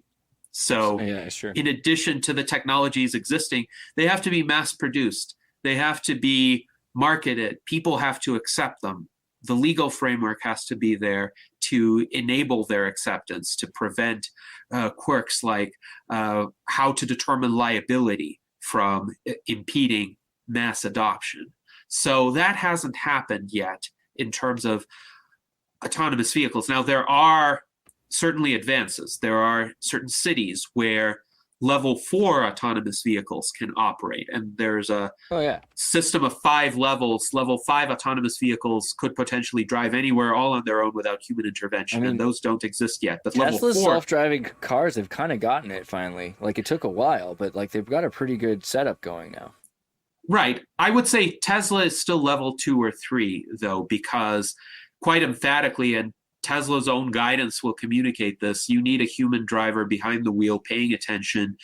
So Yeah, sure. in addition to the technologies existing, they have to be mass produced. They have to be marketed. People have to accept them. The legal framework has to be there to enable their acceptance, to prevent quirks like how to determine liability from impeding mass adoption. So that hasn't happened yet in terms of autonomous vehicles. Now, there are certainly advances. There are certain cities where level 4 autonomous vehicles can operate, and there's a system of 5 levels. Level 5 autonomous vehicles could potentially drive anywhere all on their own without human intervention, and those don't exist yet. But Tesla's level 4 self-driving cars have kind of gotten it finally. Like, it took a while, but like they've got a pretty good setup going now. Right. I would say Tesla is still level 2 or 3, though, because quite emphatically, and Tesla's own guidance will communicate this, you need a human driver behind the wheel paying attention,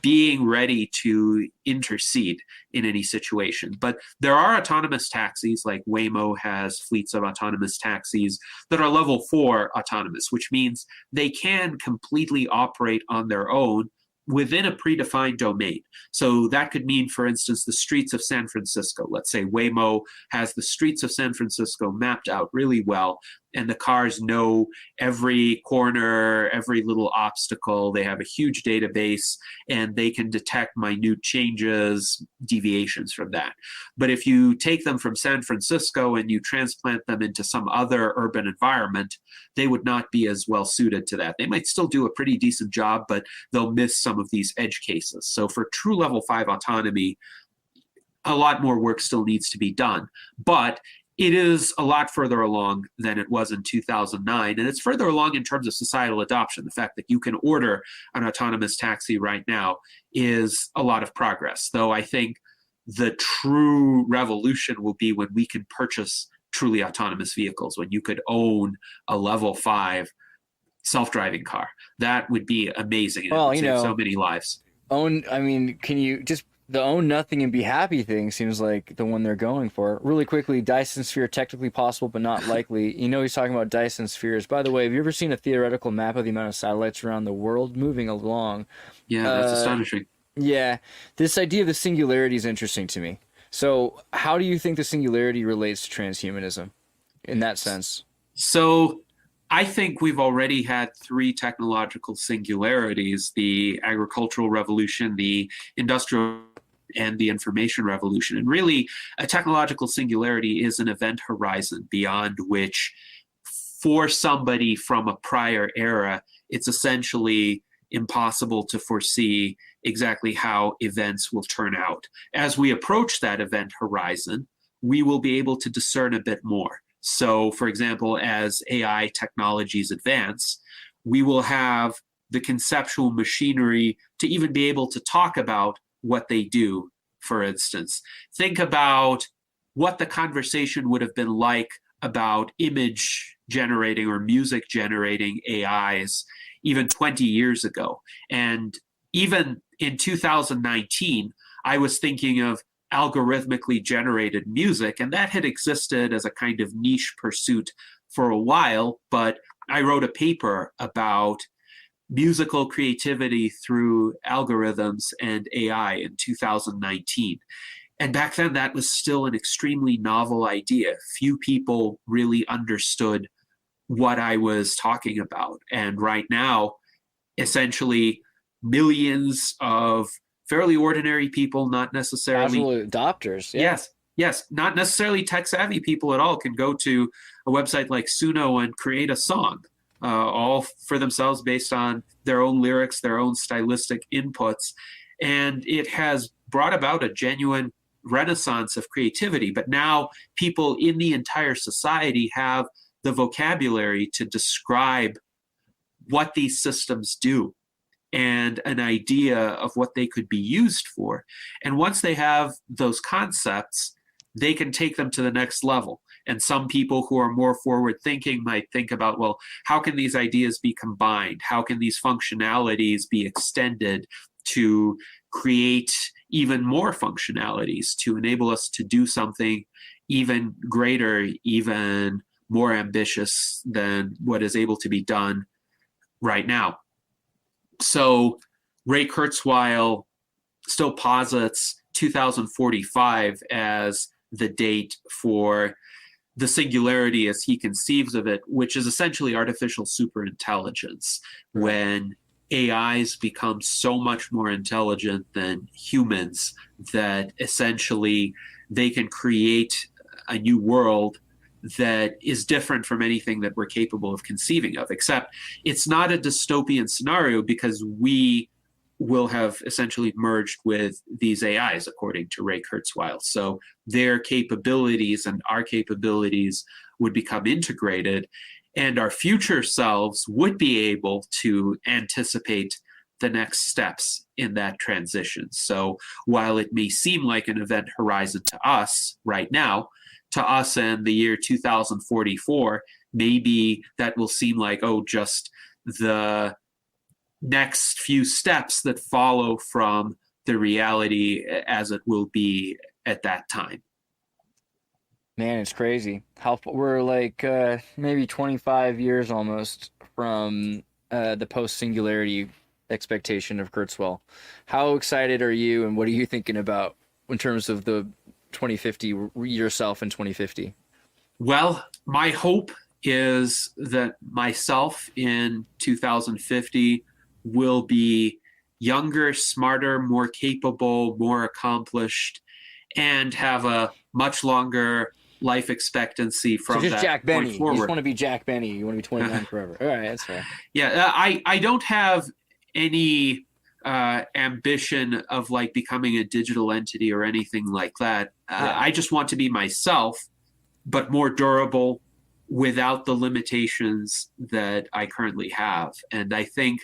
being ready to intercede in any situation. But there are autonomous taxis, like Waymo has fleets of autonomous taxis that are level 4 autonomous, which means they can completely operate on their own within a predefined domain. So that could mean, for instance, the streets of San Francisco. Let's say Waymo has the streets of San Francisco mapped out really well, and the cars know every corner, every little obstacle. They have a huge database, and they can detect minute changes, deviations from that. But if you take them from San Francisco and you transplant them into some other urban environment, they would not be as well suited to that. They might still do a pretty decent job, but they'll miss some of these edge cases. So for true level 5 autonomy, a lot more work still needs to be done. But it is a lot further along than it was in 2009. And it's further along in terms of societal adoption. The fact that you can order an autonomous taxi right now is a lot of progress. Though I think the true revolution will be when we can purchase truly autonomous vehicles, when you could own a level 5 self-driving car. That would be amazing. Well, it would save so many lives. Can you just... The own nothing and be happy thing seems like the one they're going for. Really quickly, Dyson sphere technically possible but not likely. He's talking about Dyson spheres. By the way, have you ever seen a theoretical map of the amount of satellites around the world moving along? Yeah, that's astonishing. Yeah, this idea of the singularity is interesting to me. So how do you think the singularity relates to transhumanism in that sense? So I think we've already had 3 technological singularities: the agricultural revolution, the industrial, and the information revolution. And really, a technological singularity is an event horizon beyond which, for somebody from a prior era, it's essentially impossible to foresee exactly how events will turn out. As we approach that event horizon, we will be able to discern a bit more. So, for example, as AI technologies advance, we will have the conceptual machinery to even be able to talk about what they do. For instance, think about what the conversation would have been like about image generating or music generating AIs even 20 years ago. And even in 2019, I was thinking of algorithmically generated music, and that had existed as a kind of niche pursuit for a while. But I wrote a paper about musical creativity through algorithms and AI in 2019. And back then, that was still an extremely novel idea. Few people really understood what I was talking about. And right now, essentially, millions of fairly ordinary people, not necessarily casual adopters. Yeah. Yes, not necessarily tech-savvy people at all, can go to a website like Suno and create a song, all for themselves based on their own lyrics, their own stylistic inputs. And it has brought about a genuine renaissance of creativity. But now people in the entire society have the vocabulary to describe what these systems do and an idea of what they could be used for. And once they have those concepts, they can take them to the next level. And some people who are more forward thinking might think about, well, how can these ideas be combined? How can these functionalities be extended to create even more functionalities to enable us to do something even greater, even more ambitious than what is able to be done right now? So Ray Kurzweil still posits 2045 as the date for the singularity as he conceives of it, which is essentially artificial superintelligence, when AIs become so much more intelligent than humans that essentially they can create a new world that is different from anything that we're capable of conceiving of, except it's not a dystopian scenario because we will have essentially merged with these AIs, according to Ray Kurzweil. So their capabilities and our capabilities would become integrated, and our future selves would be able to anticipate the next steps in that transition. So while it may seem like an event horizon to us right now, to us in the year 2044, maybe that will seem like, just the next few steps that follow from the reality as it will be at that time. Man, it's crazy. We're like maybe 25 years almost from the post-singularity expectation of Kurzweil. How excited are you, and what are you thinking about in terms of the 2050 yourself in 2050? Well, my hope is that myself in 2050 will be younger, smarter, more capable, more accomplished, and have a much longer life expectancy So from just that Jack point Benny. You just forward. want to be Jack Benny. You want to be 29 forever. All right, that's fair. Yeah, I don't have any ambition of like becoming a digital entity or anything like that. Yeah. I just want to be myself, but more durable without the limitations that I currently have. And I think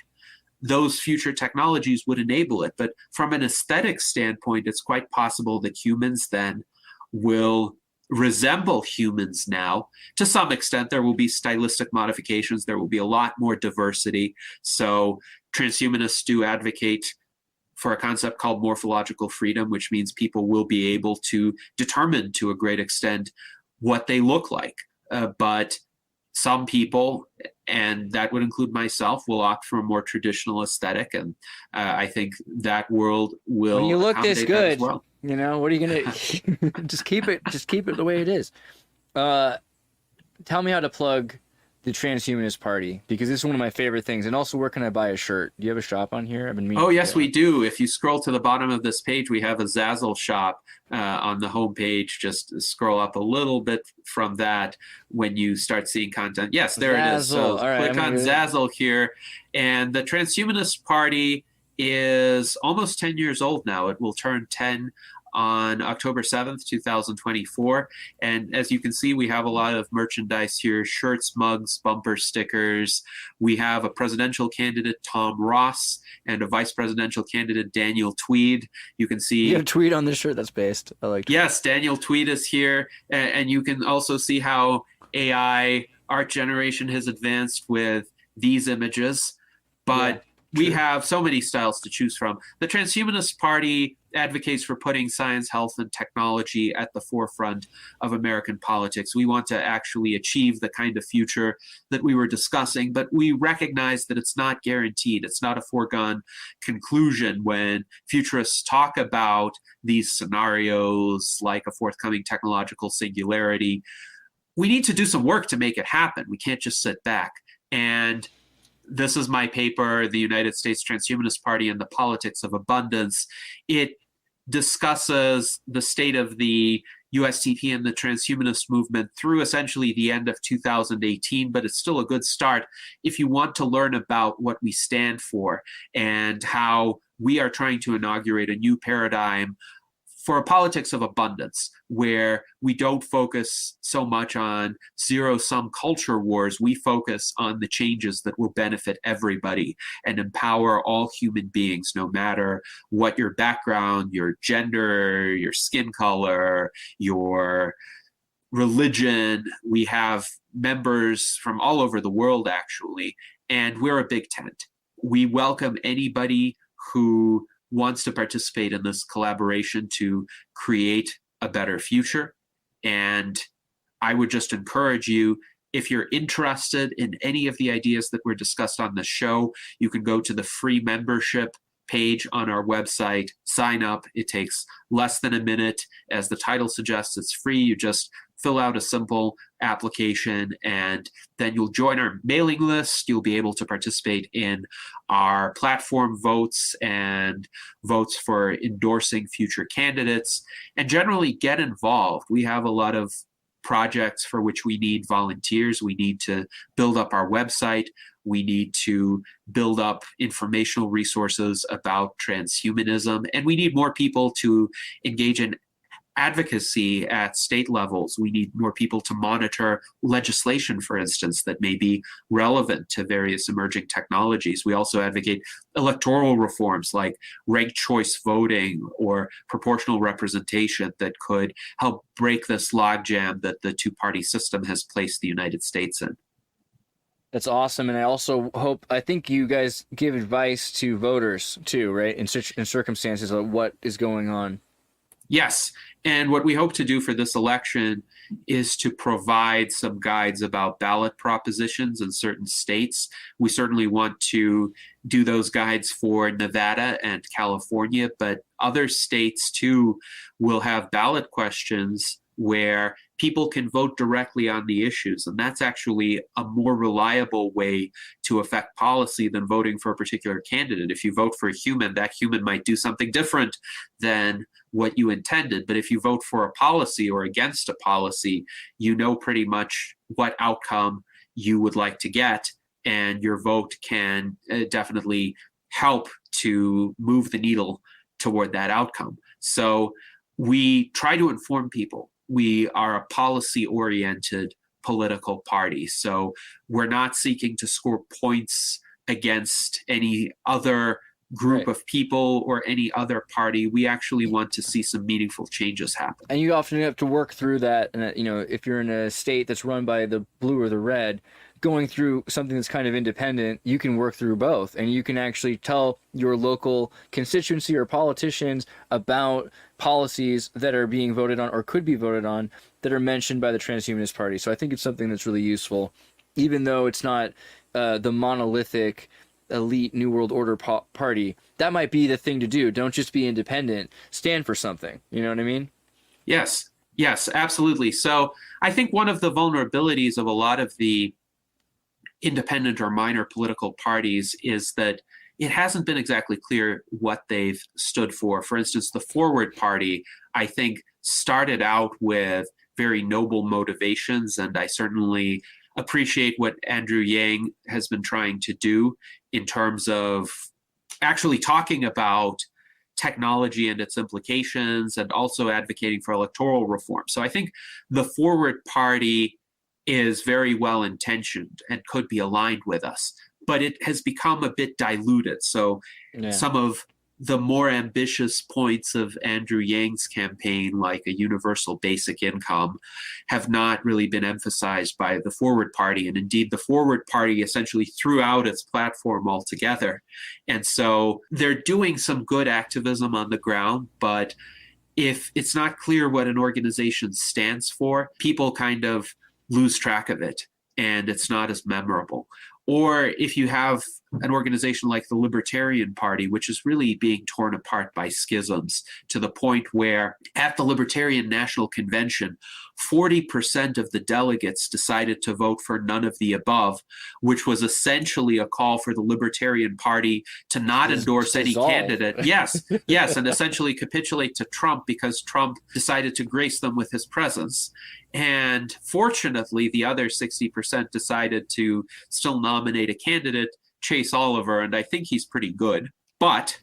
those future technologies would enable it. But from an aesthetic standpoint, it's quite possible that humans then will resemble humans now. To some extent, there will be stylistic modifications. There will be a lot more diversity. So transhumanists do advocate for a concept called morphological freedom, which means people will be able to determine to a great extent what they look like. But some people, and that would include myself, will opt for a more traditional aesthetic, and I think that world will When you look this accommodate that as good, well. you know, what are you gonna just keep it the way it is. Tell me how to plug the Transhumanist Party, because this is one of my favorite things. And also, where can I buy a shirt? Do you have a shop on here? I've been meaning. Oh, yes, we do. If you scroll to the bottom of this page, we have a Zazzle shop on the homepage. Just scroll up a little bit from that when you start seeing content. Yes, there it is. So All right, click on Zazzle here. And the Transhumanist Party is almost 10 years old now. It will turn 10 on October 7th, 2024. And as you can see, we have a lot of merchandise here, shirts, mugs, bumper stickers. We have a presidential candidate, Tom Ross, and a vice presidential candidate, Daniel Tweed. You can see... You have a tweet on this shirt that's based. I like. Yes, Daniel Tweed is here. And you can also see how AI art generation has advanced with these images. But we have so many styles to choose from. The Transhumanist Party advocates for putting science, health, and technology at the forefront of American politics. We want to actually achieve the kind of future that we were discussing, but we recognize that it's not guaranteed. It's not a foregone conclusion when futurists talk about these scenarios like a forthcoming technological singularity. We need to do some work to make it happen. We can't just sit back. And this is my paper, The United States Transhumanist Party and the Politics of Abundance. It discusses the state of the USTP and the transhumanist movement through essentially the end of 2018, but it's still a good start if you want to learn about what we stand for and how we are trying to inaugurate a new paradigm for a politics of abundance, where we don't focus so much on zero-sum culture wars. We focus on the changes that will benefit everybody and empower all human beings, no matter what your background, your gender, your skin color, your religion. We have members from all over the world, actually, and we're a big tent. We welcome anybody who wants to participate in this collaboration to create a better future. And I would just encourage you, if you're interested in any of the ideas that were discussed on the show, you can go to the free membership page on our website, sign up. It takes less than a minute. As the title suggests, it's free. You just fill out a simple application, and then you'll join our mailing list. You'll be able to participate in our platform votes and votes for endorsing future candidates, and generally get involved. We have a lot of projects for which we need volunteers. We need to build up our website. We need to build up informational resources about transhumanism, and we need more people to engage in advocacy at state levels. We need more people to monitor legislation, for instance, that may be relevant to various emerging technologies. We also advocate electoral reforms like ranked choice voting or proportional representation that could help break this logjam that the two-party system has placed the United States in. That's awesome. And I think you guys give advice to voters too, right? In circumstances of what is going on. Yes. And what we hope to do for this election is to provide some guides about ballot propositions in certain states. We certainly want to do those guides for Nevada and California, but other states too will have ballot questions where people can vote directly on the issues. And that's actually a more reliable way to affect policy than voting for a particular candidate. If you vote for a human, that human might do something different than what you intended. But if you vote for a policy or against a policy, you know pretty much what outcome you would like to get, and your vote can definitely help to move the needle toward that outcome. So we try to inform people. We are a policy-oriented political party. So we're not seeking to score points against any other group of people or any other party. We actually want to see some meaningful changes happen. And you often have to work through that. And, if you're in a state that's run by the blue or the red, going through something that's kind of independent, you can work through both. And you can actually tell your local constituency or politicians about policies that are being voted on or could be voted on that are mentioned by the Transhumanist Party. So I think it's something that's really useful, even though it's not the monolithic elite New World Order party. That might be the thing to do. Don't just be independent. Stand for something. You know what I mean? Yes, absolutely. So I think one of the vulnerabilities of a lot of the independent or minor political parties is that it hasn't been exactly clear what they've stood for. For instance, the Forward Party, I think, started out with very noble motivations, and I certainly appreciate what Andrew Yang has been trying to do in terms of actually talking about technology and its implications, and also advocating for electoral reform. So I think the Forward Party is very well intentioned and could be aligned with us, but it has become a bit diluted. So some of the more ambitious points of Andrew Yang's campaign, like a universal basic income, have not really been emphasized by the Forward Party. And indeed, the Forward Party essentially threw out its platform altogether. And so they're doing some good activism on the ground, but if it's not clear what an organization stands for, people kind of lose track of it, and it's not as memorable. Or if you have an organization like the Libertarian Party, which is really being torn apart by schisms to the point where at the Libertarian National Convention, 40% of the delegates decided to vote for none of the above, which was essentially a call for the Libertarian Party to not endorse any candidate. Yes, and essentially capitulate to Trump because Trump decided to grace them with his presence. And fortunately, the other 60% decided to still nominate a candidate, Chase Oliver, and I think he's pretty good. But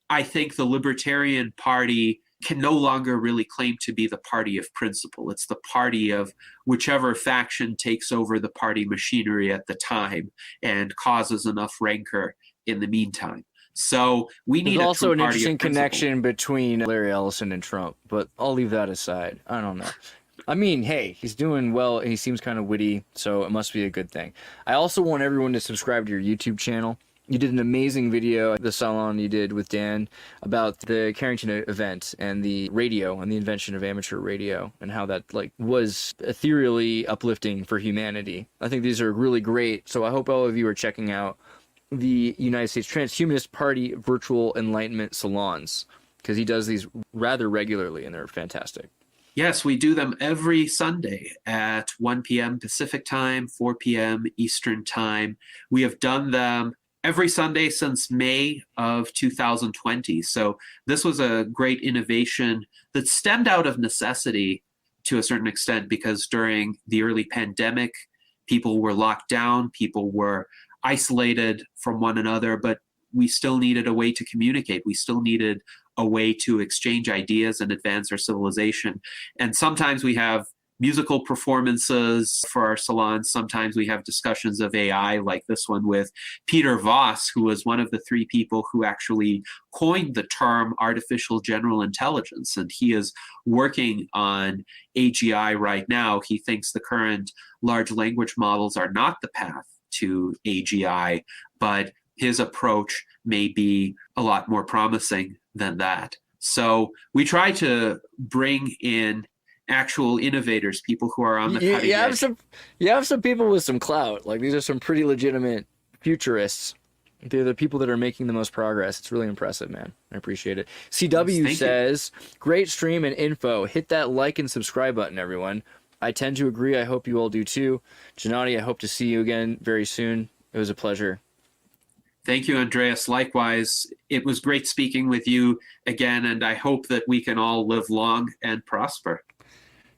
I think the Libertarian Party can no longer really claim to be the party of principle. It's the party of whichever faction takes over the party machinery at the time and causes enough rancor in the meantime. So we need also an interesting connection between Larry Ellison and Trump, but I'll leave that aside. I don't know. I mean, hey, he's doing well. He seems kind of witty, so it must be a good thing. I also want everyone to subscribe to your YouTube channel. You did an amazing video, the salon you did with Dan, about the Carrington event and the radio and the invention of amateur radio and how that was ethereally uplifting for humanity. I think these are really great, so I hope all of you are checking out the United States Transhumanist Party Virtual Enlightenment Salons, because he does these rather regularly and they're fantastic. Yes, we do them every Sunday at 1 p.m. Pacific time, 4 p.m. Eastern time. We have done them every Sunday since May of 2020. So this was a great innovation that stemmed out of necessity to a certain extent, because during the early pandemic, people were locked down, people were isolated from one another, but we still needed a way to communicate. We still needed a way to exchange ideas and advance our civilization. And sometimes we have musical performances for our salons. Sometimes we have discussions of AI, like this one with Peter Voss, who was one of the three people who actually coined the term artificial general intelligence. And he is working on AGI right now. He thinks the current large language models are not the path to AGI, but his approach may be a lot more promising than that. So we try to bring in actual innovators, people who are on the cutting edge. You have some people with some clout. Like, these are some pretty legitimate futurists. They're the people that are making the most progress. It's really impressive, man. I appreciate it. CW says, great stream and info. Hit that like and subscribe button, everyone. I tend to agree. I hope you all do too. Gennady, I hope to see you again very soon. It was a pleasure. Thank you, Andreas. Likewise, it was great speaking with you again, and I hope that we can all live long and prosper.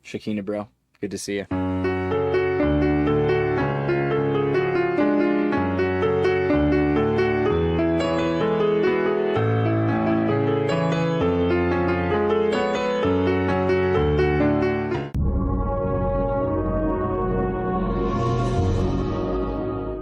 Shakina, bro. Good to see you.